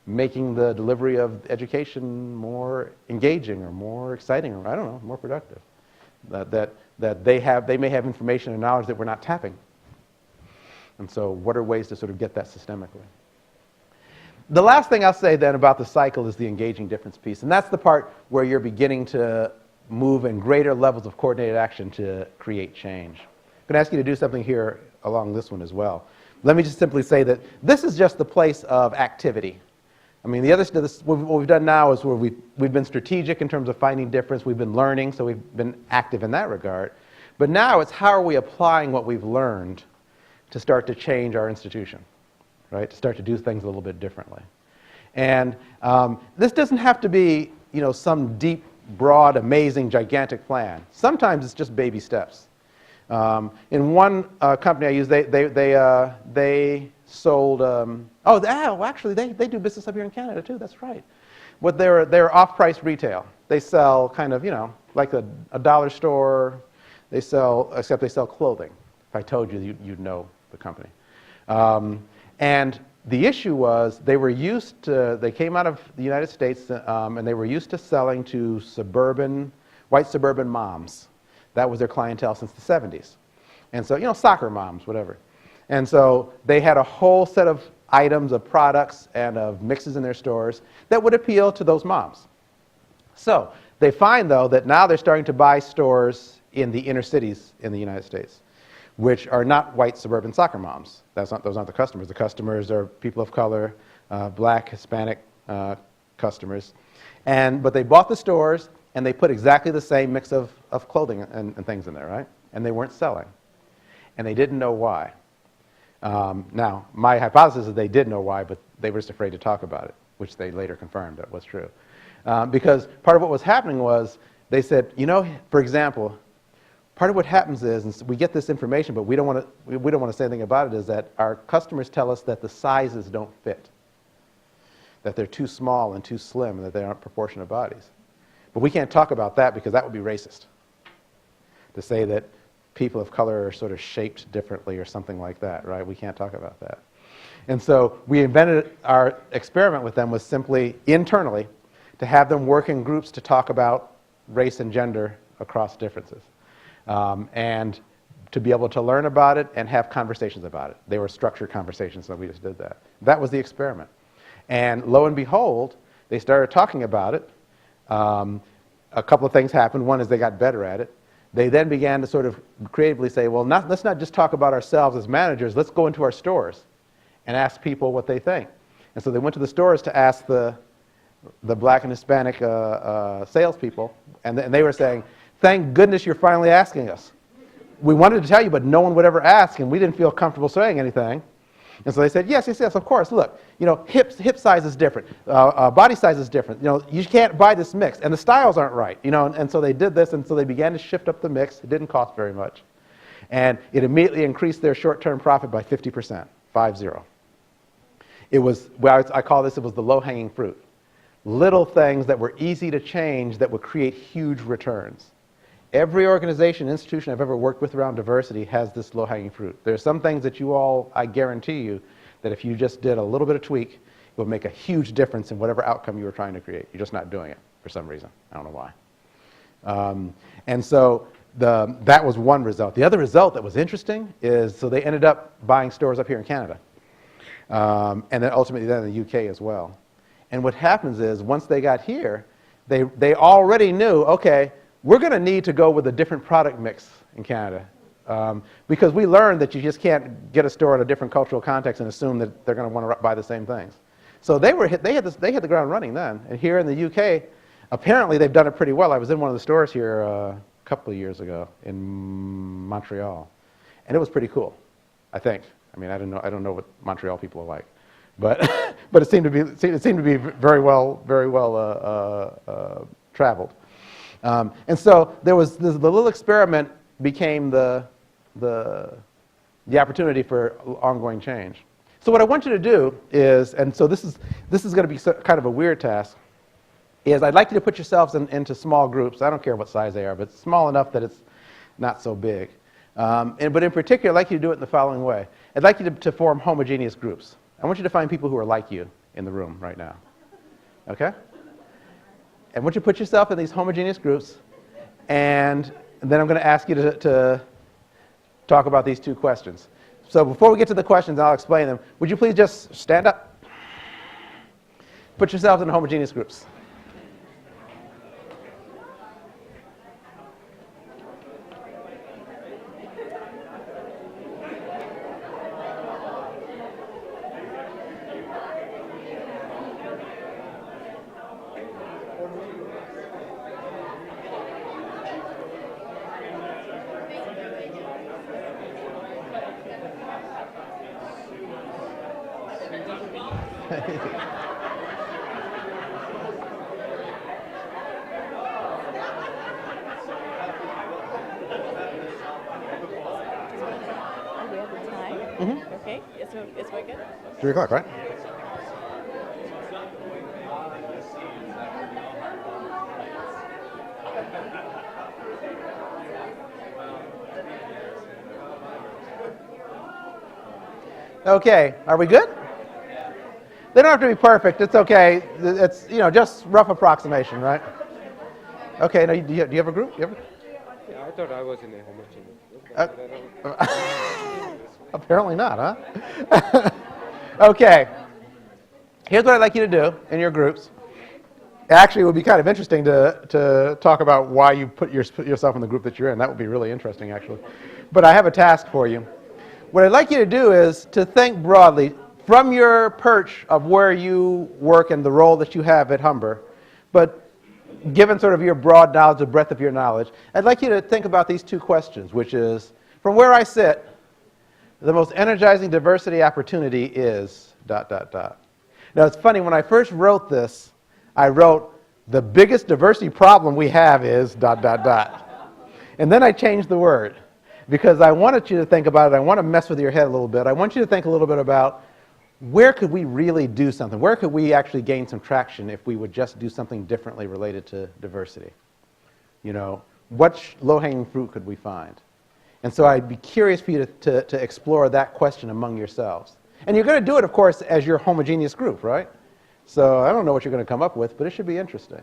making the delivery of education more engaging or more exciting or, I don't know, more productive. That they may have information and knowledge that we're not tapping. And so what are ways to sort of get that systemically? The last thing I'll say then about the cycle is the engaging difference piece. And that's the part where you're beginning to move in greater levels of coordinated action to create change. I'm going to ask you to do something here along this one as well. Let me just simply say that this is just the place of activity. I mean, what we've done now is where we've been strategic in terms of finding difference. We've been learning, so we've been active in that regard. But now it's how are we applying what we've learned to start to change our institution, right? To start to do things a little bit differently. And this doesn't have to be, you know, some deep, broad, amazing, gigantic plan. Sometimes it's just baby steps. In one company I use, they sold. Actually, they do business up here in Canada too. That's right. What they're off-price retail. They sell kind of, you know, like a dollar store. They sell, except they sell clothing. If I told you, you'd know the company. And the issue was they came out of the United States and they were used to selling to white suburban moms. That was their clientele since the 70s. And so, you know, soccer moms, whatever. And so they had a whole set of items, of products, and of mixes in their stores that would appeal to those moms. So they find, though, that now they're starting to buy stores in the inner cities in the United States, which are not white suburban soccer moms. Those aren't the customers. The customers are people of color, black, Hispanic customers. But they bought the stores, and they put exactly the same mix of clothing and things in there, right? And they weren't selling. And they didn't know why. Now, my hypothesis is they did know why, but they were just afraid to talk about it, which they later confirmed that was true. Because part of what was happening was they said, you know, for example, part of what happens is, and we get this information, but we don't want to say anything about it, is that our customers tell us that the sizes don't fit, that they're too small and too slim, and that they aren't proportionate bodies. But we can't talk about that because that would be racist, to say that people of color are sort of shaped differently or something like that, right? We can't talk about that. And so we invented, our experiment with them was simply internally to have them work in groups to talk about race and gender across differences. And to be able to learn about it and have conversations about it. They were structured conversations, so we just did that. That was the experiment. And lo and behold, they started talking about it. A couple of things happened. One is they got better at it. They then began to sort of creatively say, well, let's not just talk about ourselves as managers. Let's go into our stores and ask people what they think. And so they went to the stores to ask the black and Hispanic salespeople, and they were saying, thank goodness you're finally asking us. We wanted to tell you, but no one would ever ask, and we didn't feel comfortable saying anything. And so they said, yes, of course. Look, you know, hip size is different. Body size is different. You know, you can't buy this mix, and the styles aren't right. You know, and so they did this, and so they began to shift up the mix. It didn't cost very much. And it immediately increased their short-term profit by 50%, 50. It was, well, I call this, it was the low-hanging fruit. Little things that were easy to change that would create huge returns. Every organization, institution I've ever worked with around diversity has this low-hanging fruit. There are some things that you all, I guarantee you, that if you just did a little bit of tweak, it would make a huge difference in whatever outcome you were trying to create. You're just not doing it for some reason. I don't know why. And so that was one result. The other result that was interesting is, so they ended up buying stores up here in Canada. And then ultimately then in the UK as well. And what happens is, once they got here, they already knew, okay, we're going to need to go with a different product mix in Canada. Because we learned that you just can't get a store in a different cultural context and assume that they're going to want to buy the same things. So they hit the ground running then. And here in the UK, apparently they've done it pretty well. I was in one of the stores here a couple of years ago in Montreal. And it was pretty cool, I think. I mean, I don't know what Montreal people are like, but but it seemed to be very well traveled. And so there was the little experiment became the opportunity for ongoing change. So what I want you to do is, and so this is going to be kind of a weird task, is I'd like you to put yourselves into small groups. I don't care what size they are, but small enough that it's not so big. But in particular, I'd like you to do it in the following way. I'd like you to form homogeneous groups. I want you to find people who are like you in the room right now. Okay? And once you put yourself in these homogeneous groups, and then I'm going to ask you to talk about these two questions. So before we get to the questions, I'll explain them. Would you please just stand up? Put yourselves in homogeneous groups. Okay, it's my good? 3 o'clock, right? Okay, are we good? They don't have to be perfect. It's okay. It's, just rough approximation, right? Okay, now, do you have a group? Yeah, I thought I was in a homogeneous. Apparently not, huh? Okay. Here's what I'd like you to do in your groups. Actually, it would be kind of interesting to talk about why you put yourself in the group that you're in. That would be really interesting, actually. But I have a task for you. What I'd like you to do is to think broadly from your perch of where you work and the role that you have at Humber, but given sort of your broad knowledge, the breadth of your knowledge, I'd like you to think about these two questions, which is, from where I sit, the most energizing diversity opportunity is ... Now, it's funny, when I first wrote this, I wrote, the biggest diversity problem we have is ... And then I changed the word, because I wanted you to think about it. I want to mess with your head a little bit. I want you to think a little bit about where could we really do something? Where could we actually gain some traction if we would just do something differently related to diversity? What low-hanging fruit could we find? And so I'd be curious for you to explore that question among yourselves. And you're going to do it, of course, as your homogeneous group, right? So I don't know what you're going to come up with, but it should be interesting.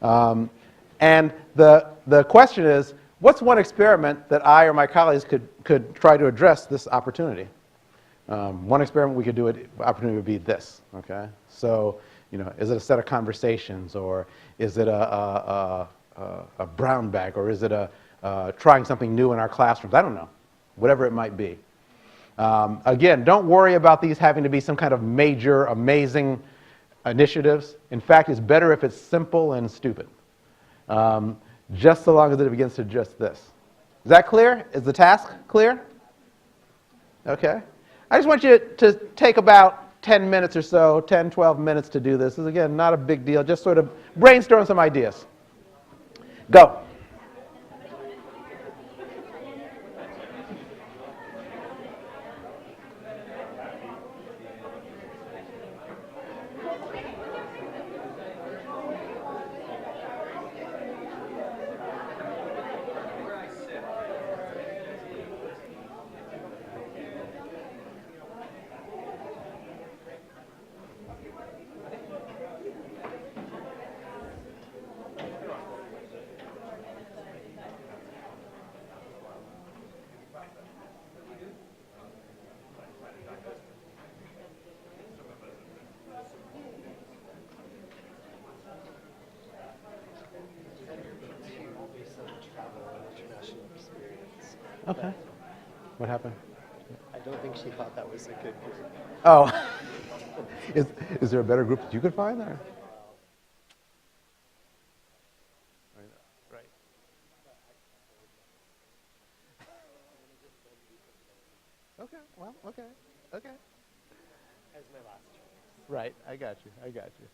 And the question is, what's one experiment that I or my colleagues could try to address this opportunity? One experiment we could do, opportunity would be this, okay? So, is it a set of conversations, or is it a brown bag, or is it trying something new in our classrooms? I don't know, whatever it might be. Again, don't worry about these having to be some kind of major, amazing initiatives. In fact, it's better if it's simple and stupid, just so long as it begins to just this. Is that clear? Is the task clear? Okay. I just want you to take about 10 minutes or so, 10, 12 minutes to do this. This is, again, not a big deal, just sort of brainstorm some ideas. Go. Okay. What happened? I don't think she thought that was a good group. Oh. Is there a better group that you could find there? Okay, well, okay, okay. As my last choice. Right, I got you, I got you.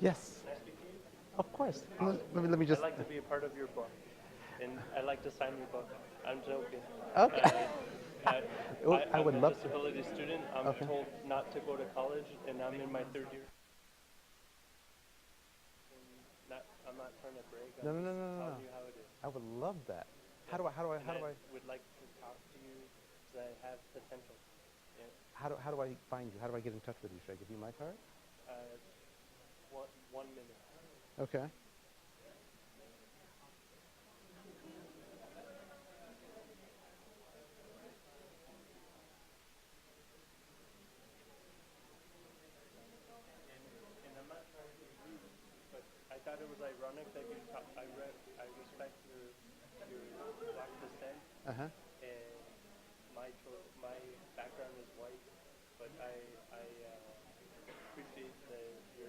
Yes, of course. Let me just. I'd like to be a part of your book, and I'd like to sign your book. I'm joking. Okay. I would I'm love a to. disability student. I'm Okay. told not to go to college, and I'm in my third year. I'm not trying to brag. No, I'm no, no, just no, no, no. telling you how it is. I would love that. How do I would like to talk to you because I have potential. Yeah. how do I find you? How do I get in touch with you? Should I give you my card? Uh, 1 minute. Okay. And I'm not trying to be rude, but I thought it was ironic that you I respect your black descent, Uh-huh. and my background is white, but I appreciate your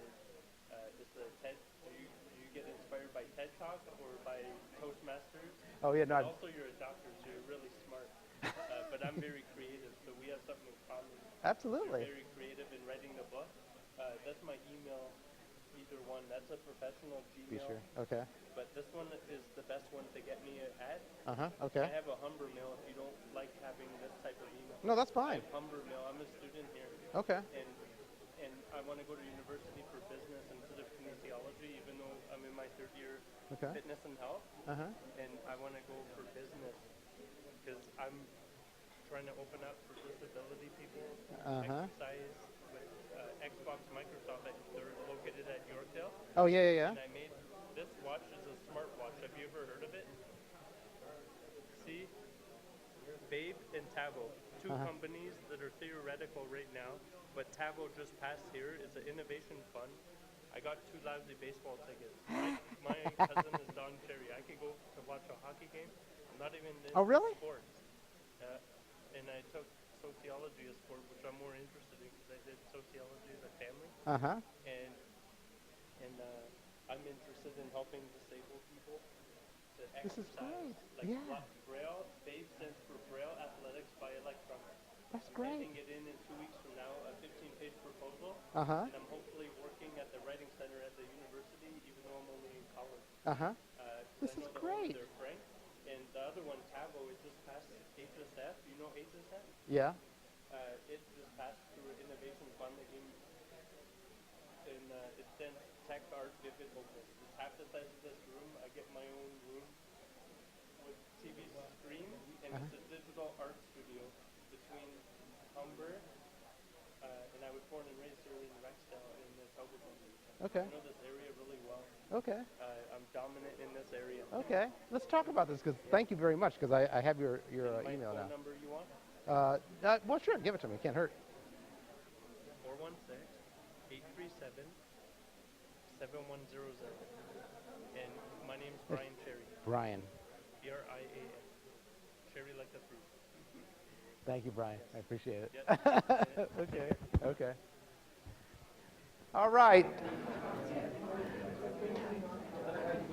is the TED. Do you get inspired by TED Talk or by Toastmasters? Oh, yeah, no. And also, you're a doctor, so you're really smart. But I'm very creative, so we have something in common. Absolutely. You're very creative in writing the book. That's my email. Either one. That's a professional Be Gmail. sure. Okay. But this one is the best one to get me at. Okay. I have a Humber mail if you don't like having this type of email. No, that's I fine. have Humber mail. I'm a student here. Okay. And I want to go to university for business instead of kinesiology, even though I'm in my third year Okay. fitness and health. Uh-huh. And I want to go for business because I'm trying to open up for disability people. Exercise with Xbox, Microsoft. They're located at Yorkdale. Oh, yeah. And I made this watch is a smart watch. Have you ever heard of it? See, Babe and Tavo, two companies that are theoretical right now, but Tavo just passed here. It's an innovation fund. I got 2 lousy baseball tickets. My cousin is Don Cherry. I could go to watch a hockey game. I'm not even into sports. And I took sociology as sport, which I'm more interested in because I did sociology as a family. And I'm interested in helping disabled people to exercise. This is great. Like Braille, Babe stands for Braille Athletics by Electronics. That's I'm great. handing it in 2 weeks from now, a 15-page proposal. Uh-huh. And I'm hopefully working at the Writing Center at the university, even though I'm only in college. Uh-huh. This I is know great. They're Frank. And the other one, Tavo, it just passed HSF. You know HSF? Yeah. It just passed through an innovation fund that gave me, and it stands Tech Art Vividness. It's half the size of this room. I get my own room with TV screen, and it's a digital art studio between Humber, and I was born and raised here in Rexdale in the Togo. Okay. I know this area really well. Okay. I'm dominant in this area. Okay. Let's talk about this, because thank you very much, because I have your email My now. phone number you want? Well, sure, give it to me. Can't hurt. 416-837-7100. And my name's Brian Cherry. Brian. Brian. Cherry like the fruit. Thank you, Brian. I appreciate it. Yep. Okay. All right.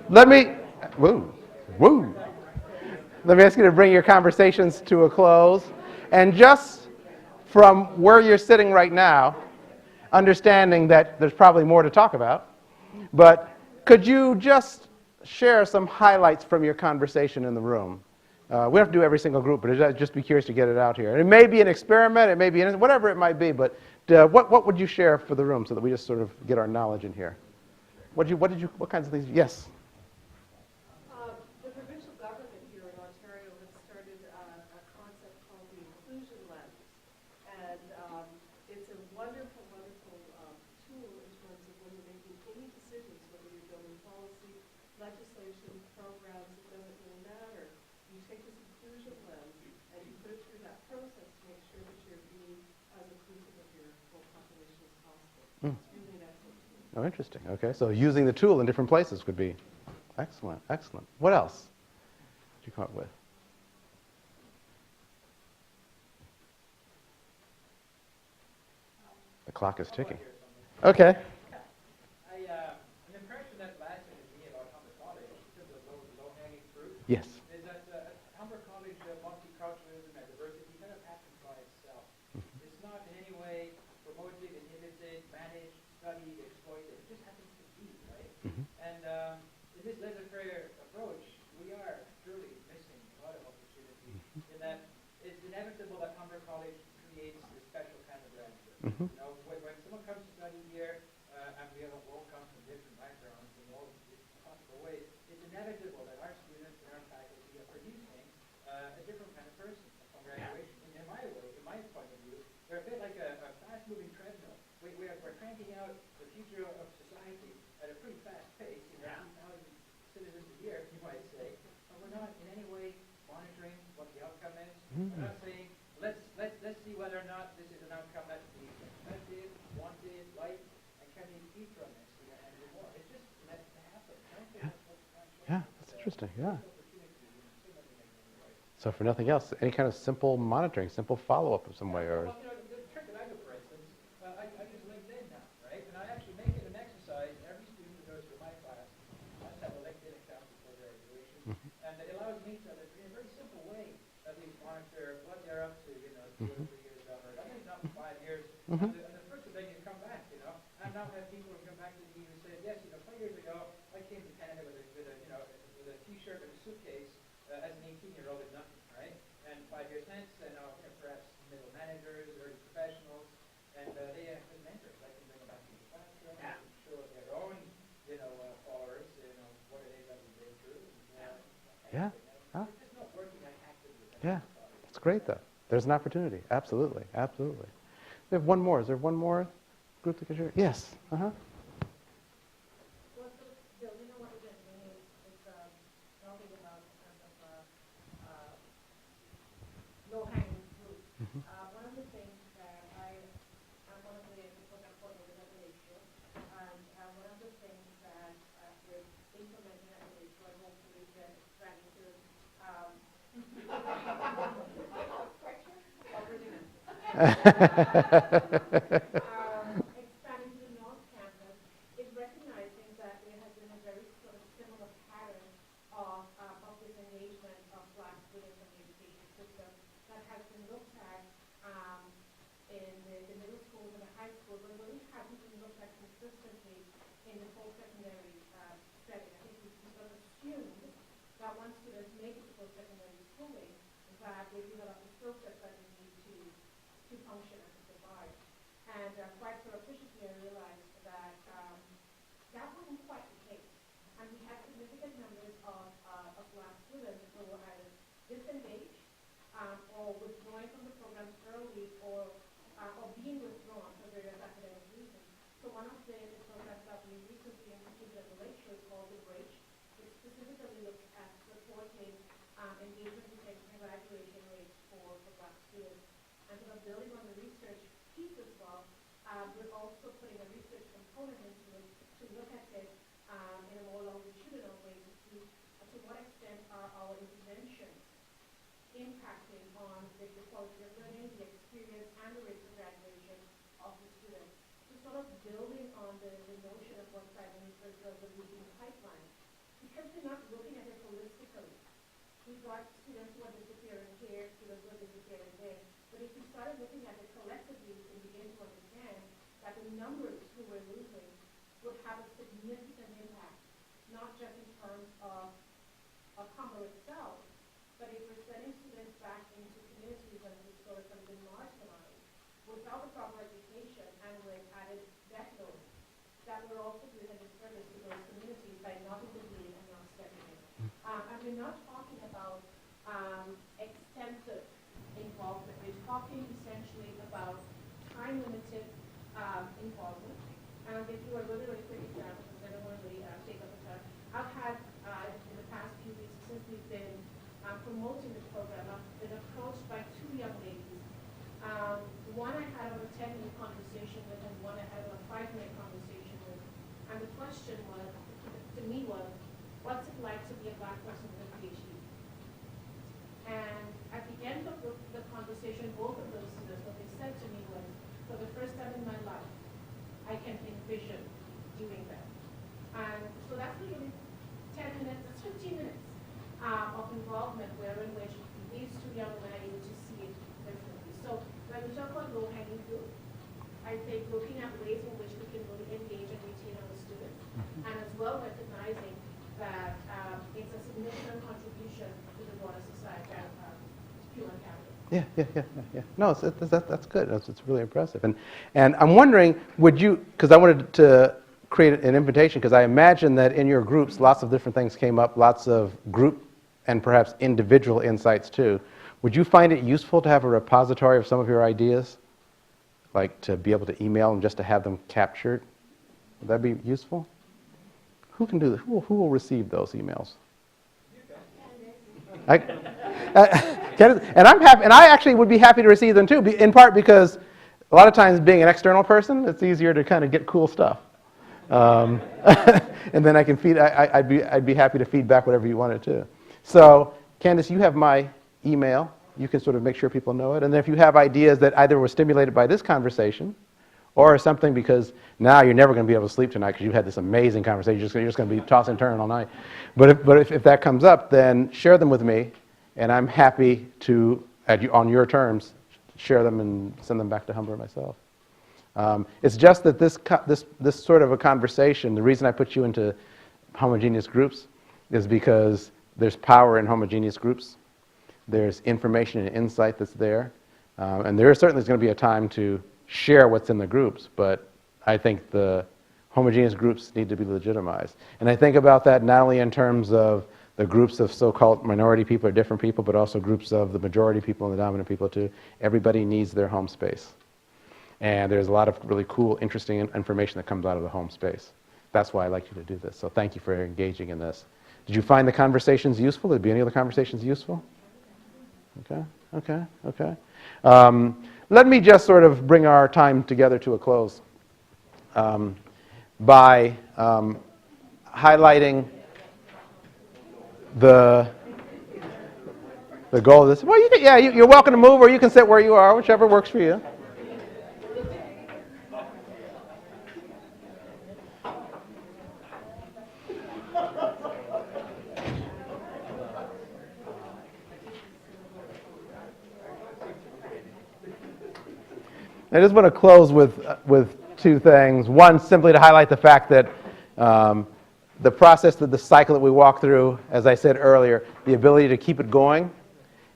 Let me ask you to bring your conversations to a close. And just from where you're sitting right now, understanding that there's probably more to talk about, but could you just share some highlights from your conversation in the room? We don't have to do every single group, but I'd just be curious to get it out here. And it may be an experiment, it may be whatever it might be, but what would you share for the room so that we just sort of get our knowledge in here? What kinds of things? Yes. The provincial government here in Ontario has started a concept called the inclusion lens, and it's a wonderful, wonderful tool in terms of when you're making any decisions, whether you're building policy, legislation, programs, it doesn't really matter. You take this inclusion lens and you put it through that process to make sure that you're being as inclusive of your whole population as possible. It's really an excellent tool. Oh, interesting. Okay, so using the tool in different places could be excellent. What else did you come up with? The clock is ticking. Okay. An impression that lasted in me about Humber College, in terms of low-hanging fruit, Yes. is that Humber College multiculturalism and diversity kind of happens by itself. It's not in any way promoted, inhibited, managed, studied, exploited. It just happens to be, right? And in this laissez-faire approach, we are truly missing a lot of opportunity in that it's inevitable that Humber College creates a special kind of graduate. You know, when someone comes to study here, and we all come from different backgrounds in all possible ways, it's inevitable that our students and our faculty are producing a different kind of person upon graduation. In my way, in my point of view, they're a bit like a fast-moving treadmill. We're cranking out the future of society, We're not saying, let's see whether or not this is an outcome that we expected, wanted, liked, and can we improve on this and do more. It's just let it happen. I don't think that's what's actually Yeah, that's interesting, yeah. So for nothing else, any kind of simple monitoring, simple follow-up of some way, or... Well, the trick that I do, for instance, I use LinkedIn now, right? And I actually make it an exercise. Every student who goes through my class must have a LinkedIn account before graduation. And it allows me to, in a very simple way, at least monitor what they're up to, 2 or 3 years down the road. I mean, not 5 years. And the first thing is come back, I've now had people who come back to me who say, yes, 5 years ago, I came to Canada with a T-shirt and a suitcase as an 18-year-old with nothing, right? And 5 years hence, perhaps middle managers, early professionals, and they have good mentors. I can bring them back to the classroom, I can show their own, followers, what it is that we go through. Yeah. Huh? It's just not working, I have to do it. Yeah, that's great, though. There's an opportunity. Absolutely, absolutely. We have one more. Is there one more group that can share? Yes. Uh-huh. Well, so building on what you've been doing is talking about kind of low-hanging fruit. One of the things that I'm one of the program coordinators at the Lakeshore, and one of the things that we're implementing at the Lakeshore, and hopefully then expanding to expanding to the North Campus is recognizing that there has been a very sort of similar pattern of disengagement of Black students in the education system that has been looked at in the middle schools and the high school, but really hasn't been looked at consistently in the post-secondary setting. I think we sort of assumed that once students make it to post-secondary schooling, that they develop the skill sets that they need to function and to survive. And quite surreptitiously, I realized that that wasn't quite the case. And we had significant numbers of Black students who were either disengaged or withdrawing from the programs early or being withdrawn for various academic reasons. So one of the programs that we recently instituted at the Lakeshore is called the Bridge, which specifically looks at supporting engagement, retention, and graduation rates for Black students. And sort of building on the research piece as well, we're also putting a research component into it to look at it in a more longitudinal way to see to what extent are our interventions impacting on the quality of learning, the experience, and the rates of graduation of the students. So sort of building on the notion of what Simon referred to as the leading pipeline. Because we're not looking at it holistically. We've got students who are disappearing here, students who are disappearing there. But if we started looking at it collectively, we can begin to understand that the numbers who we're losing would have a significant impact, not just in terms of Humber itself, but if we're sending students back into communities that have historically been marginalized without the proper education and with added death load, that we're also doing a disservice to those communities by not intervening and not stepping in. And we're not talking about extensive involvement. We're talking essentially about time-limited involvement. And I'll give you a really, really quick example because I don't want to really take up the time. I've had, in the past few weeks, since we've been promoting the program, I've been approached by 2 young ladies. One I had a 10-minute conversation with and one I had a 5-minute conversation with. And the question was, to me was, what's it like to be a Black person with a PhD? And at the end of the conversation, both of those students, what they said to me was, for the first time in my life, I can envision doing that. And so that's really 10 minutes, that's 15 minutes of involvement wherein which these 2 young men are able to see it differently. So when we talk about low-hanging fruit, I think looking at ways in which we can really engage and retain our students, and as well recognizing that it's a significant contribution to the broader society of human capital. Yeah. No, that's good. It's really impressive. And I'm wondering, would you, because I wanted to create an invitation, because I imagine that in your groups, lots of different things came up, lots of group and perhaps individual insights too. Would you find it useful to have a repository of some of your ideas? Like to be able to email them just to have them captured? Would that be useful? Who can do that? Who will receive those emails? And I'm happy, and I actually would be happy to receive them too, in part because a lot of times being an external person, it's easier to kind of get cool stuff. And then I can I'd be happy to feed back whatever you wanted to. So, Candace, you have my email. You can sort of make sure people know it. And then if you have ideas that either were stimulated by this conversation or something because now you're never going to be able to sleep tonight because you had this amazing conversation. You're just going to be tossing and turning all night. But if that comes up, then share them with me, and I'm happy to, on your terms, share them and send them back to Humber myself. It's just that this sort of a conversation, the reason I put you into homogeneous groups is because there's power in homogeneous groups. There's information and insight that's there. And there certainly is going to be a time to share what's in the groups, but I think the homogeneous groups need to be legitimized. And I think about that not only in terms of the groups of so-called minority people or different people, but also groups of the majority people and the dominant people too. Everybody needs their home space. And there's a lot of really cool, interesting information that comes out of the home space. That's why I like you to do this. So thank you for engaging in this. Did you find the conversations useful? Did be any other conversations useful? Okay. Let me just sort of bring our time together to a close by highlighting the goal of this. Well, you're welcome to move, or you can sit where you are, whichever works for you. I just want to close with two things. One, simply to highlight the fact that the process, the cycle that we walk through, as I said earlier, the ability to keep it going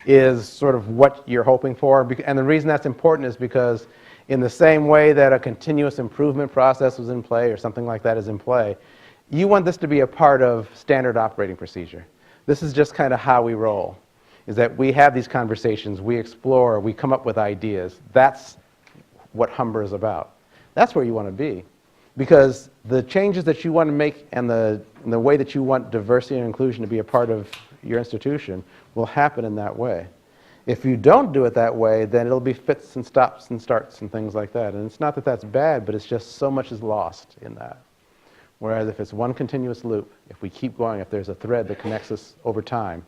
is sort of what you're hoping for. And the reason that's important is because in the same way that a continuous improvement process was in play or something like that is in play, you want this to be a part of standard operating procedure. This is just kind of how we roll, is that we have these conversations, we explore, we come up with ideas. That's what Humber is about. That's where you want to be. Because the changes that you want to make and the way that you want diversity and inclusion to be a part of your institution will happen in that way. If you don't do it that way, then it'll be fits and stops and starts and things like that. And it's not that that's bad, but it's just so much is lost in that. Whereas if it's one continuous loop, if we keep going, if there's a thread that connects us over time,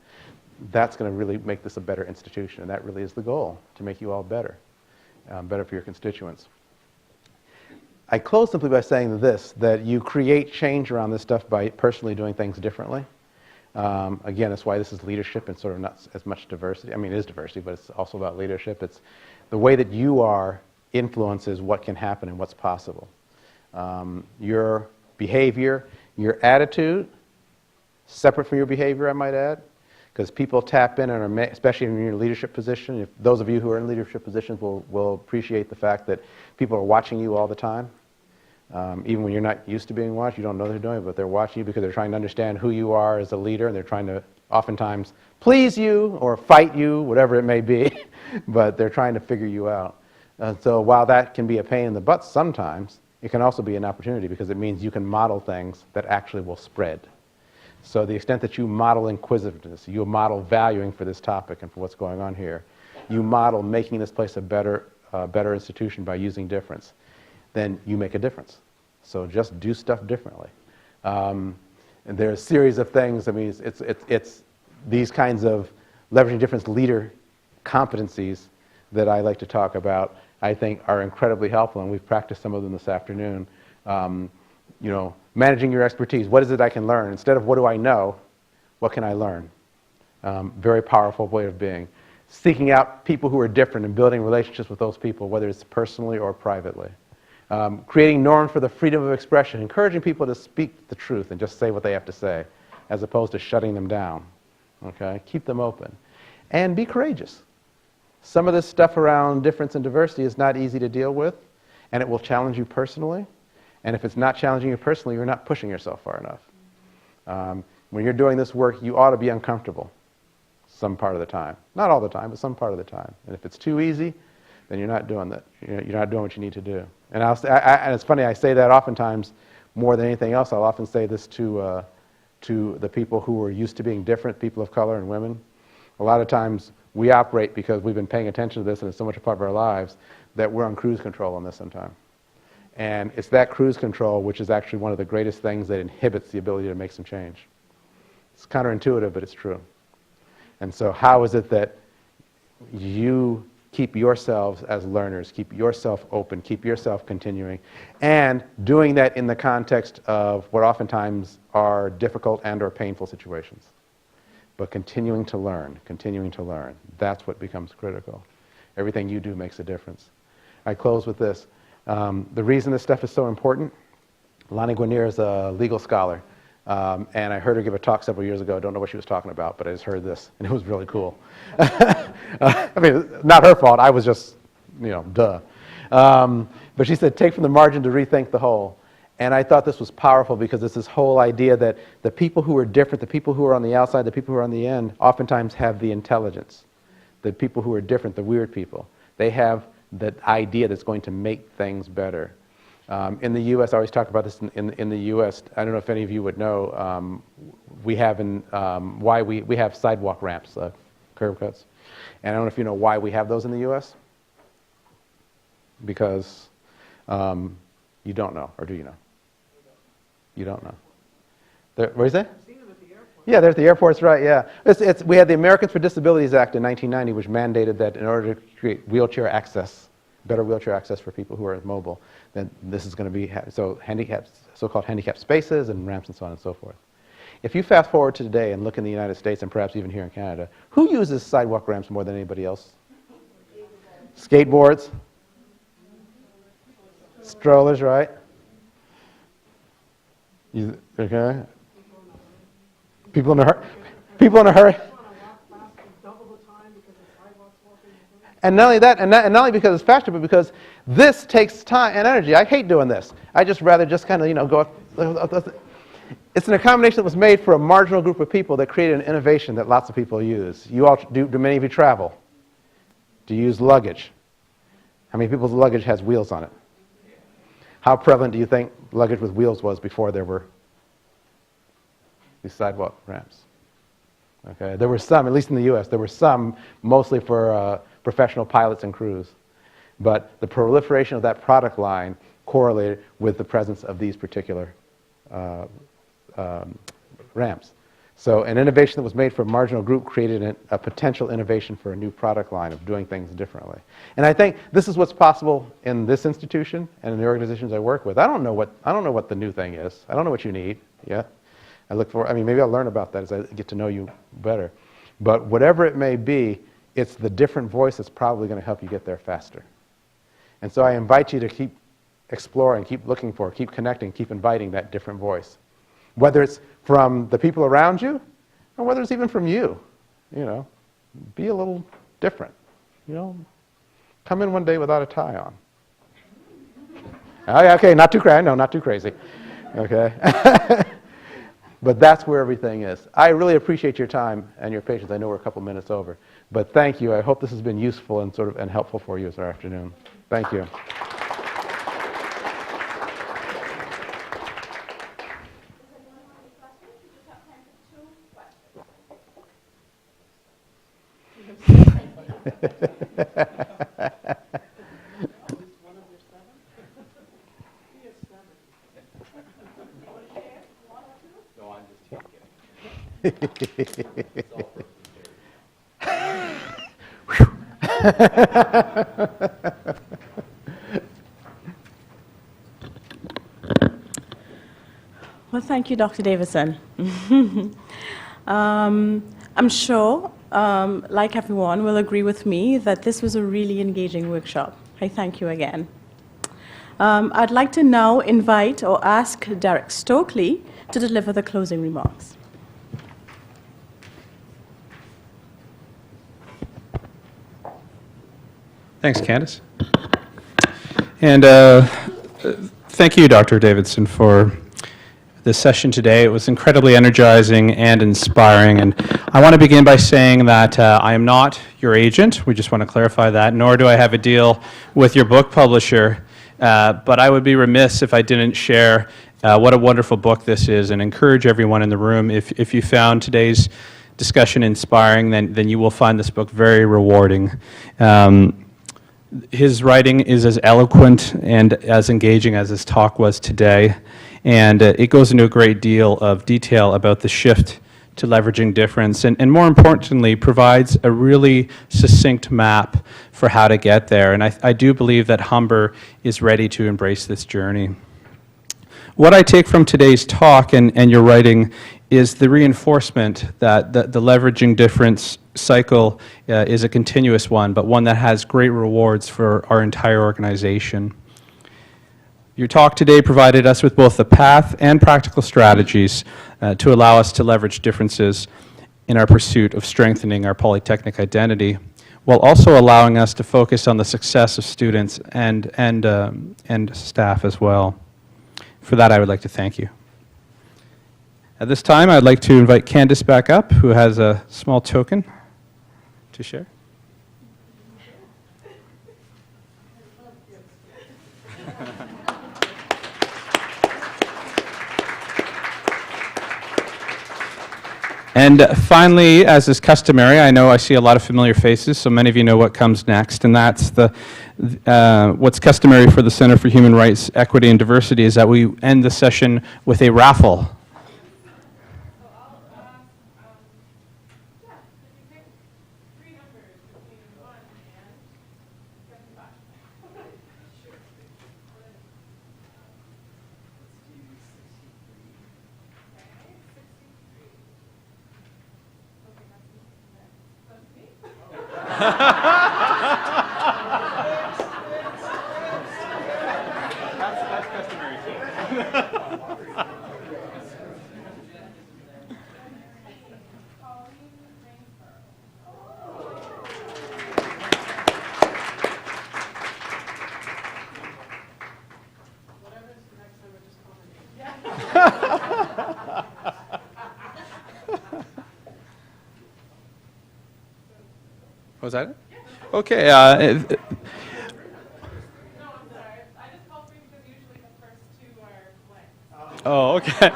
that's going to really make this a better institution. And that really is the goal, to make you all better. Better for your constituents. I close simply by saying this, that you create change around this stuff by personally doing things differently. Again, that's why this is leadership and sort of not as much diversity. I mean, it is diversity, but it's also about leadership. It's the way that you are influences what can happen and what's possible. Your behavior, your attitude, separate from your behavior, I might add, because people tap in, and especially in your leadership position. If those of you who are in leadership positions will appreciate the fact that people are watching you all the time. Even when you're not used to being watched, you don't know they're doing it, but they're watching you because they're trying to understand who you are as a leader, and they're trying to oftentimes please you or fight you, whatever it may be, but they're trying to figure you out. So while that can be a pain in the butt sometimes, it can also be an opportunity because it means you can model things that actually will spread. So the extent that you model inquisitiveness, you model valuing for this topic and for what's going on here, you model making this place a better institution by using difference, then you make a difference. So just do stuff differently. And there are a series of things. I mean, it's these kinds of leveraging difference leader competencies that I like to talk about, I think are incredibly helpful, and we've practiced some of them this afternoon. Managing your expertise. What is it I can learn? Instead of what do I know, what can I learn? Very powerful way of being. Seeking out people who are different and building relationships with those people, whether it's personally or privately. Creating norms for the freedom of expression, encouraging people to speak the truth and just say what they have to say, as opposed to shutting them down. Okay? Keep them open. And be courageous. Some of this stuff around difference and diversity is not easy to deal with, and it will challenge you personally. And if it's not challenging you personally, you're not pushing yourself far enough. When you're doing this work, you ought to be uncomfortable some part of the time. Not all the time, but some part of the time. And if it's too easy, then you're not doing that. You're not doing what you need to do. And and it's funny, I say that oftentimes more than anything else. I'll often say this to the people who are used to being different, people of color and women. A lot of times we operate because we've been paying attention to this and it's so much a part of our lives that we're on cruise control on this sometimes. And it's that cruise control which is actually one of the greatest things that inhibits the ability to make some change. It's counterintuitive, but it's true. And so how is it that you keep yourselves as learners, keep yourself open, keep yourself continuing, and doing that in the context of what oftentimes are difficult and or painful situations. But continuing to learn, that's what becomes critical. Everything you do makes a difference. I close with this. The reason this stuff is so important, Lonnie Guinier is a legal scholar, and I heard her give a talk several years ago. I don't know what she was talking about, but I just heard this, and it was really cool. I mean, not her fault. I was just, duh. But she said, take from the margin to rethink the whole. And I thought this was powerful because it's this whole idea that the people who are different, the people who are on the outside, the people who are on the end, oftentimes have the intelligence. The people who are different, the weird people, they have the idea that's going to make things better. In the U.S., I always talk about this in the U.S., I don't know if any of you would know, we have we have sidewalk ramps, curb cuts. And I don't know if you know why we have those in the U.S. Because you don't know, or do you know? You don't know. Where is that? Yeah, there's the airports, right, yeah. We had the Americans with Disabilities Act in 1990, which mandated that in order to create wheelchair access, better wheelchair access for people who are mobile, then this is going to be, so-called handicapped spaces and ramps and so on and so forth. If you fast forward to today and look in the United States and perhaps even here in Canada, who uses sidewalk ramps more than anybody else? Skateboards? Strollers, right? Okay. People in a hurry. People in a hurry. And not only that, and not only because it's faster, but because this takes time and energy. I hate doing this. I just rather just kind of, go up. It's an accommodation that was made for a marginal group of people that created an innovation that lots of people use. You all do many of you travel? Do you use luggage? How many people's luggage has wheels on it? How prevalent do you think luggage with wheels was before there were these sidewalk ramps? Okay, there were some, at least in the U.S., there were some mostly for professional pilots and crews. But the proliferation of that product line correlated with the presence of these particular ramps. So an innovation that was made for a marginal group created a potential innovation for a new product line of doing things differently. And I think this is what's possible in this institution and in the organizations I work with. I don't know what the new thing is. I don't know what you need. Yeah, maybe I'll learn about that as I get to know you better. But whatever it may be, it's the different voice that's probably going to help you get there faster. And so I invite you to keep exploring, keep looking for, keep connecting, keep inviting that different voice. Whether it's from the people around you, or whether it's even from you. Be a little different. Come in one day without a tie on. Okay, not too crazy. No, not too crazy. Okay. But that's where everything is. I really appreciate your time and your patience. I know we're a couple minutes over. But thank you. I hope this has been useful and helpful for you this afternoon. Thank you. Well, thank you, Dr. Davidson. I'm sure, like everyone, will agree with me that this was a really engaging workshop. I thank you again. I'd like to now invite or ask Derek Stokely to deliver the closing remarks. Thanks, Candace. And thank you, Dr. Davidson, for this session today. It was incredibly energizing and inspiring. And I want to begin by saying that I am not your agent. We just want to clarify that, nor do I have a deal with your book publisher. But I would be remiss if I didn't share what a wonderful book this is and encourage everyone in the room, if you found today's discussion inspiring, then you will find this book very rewarding. His writing is as eloquent and as engaging as his talk was today, and it goes into a great deal of detail about the shift to leveraging difference, and more importantly, provides a really succinct map for how to get there. And I do believe that Humber is ready to embrace this journey. What I take from today's talk and your writing is the reinforcement that the leveraging difference cycle is a continuous one, but one that has great rewards for our entire organization. Your talk today provided us with both the path and practical strategies to allow us to leverage differences in our pursuit of strengthening our polytechnic identity, while also allowing us to focus on the success of students and staff as well. For that, I would like to thank you. At this time, I'd like to invite Candace back up, who has a small token to share. And finally, as is customary, I know I see a lot of familiar faces, so many of you know what comes next, and that's what's customary for the Center for Human Rights, Equity, and Diversity is that we end the session with a raffle. That's customary too. Was that it? Okay. Oh, okay.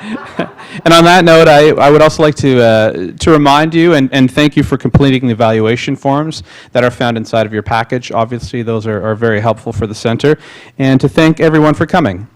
And on that note, I would also like to remind you and thank you for completing the evaluation forms that are found inside of your package. Obviously, those are very helpful for the center. And to thank everyone for coming.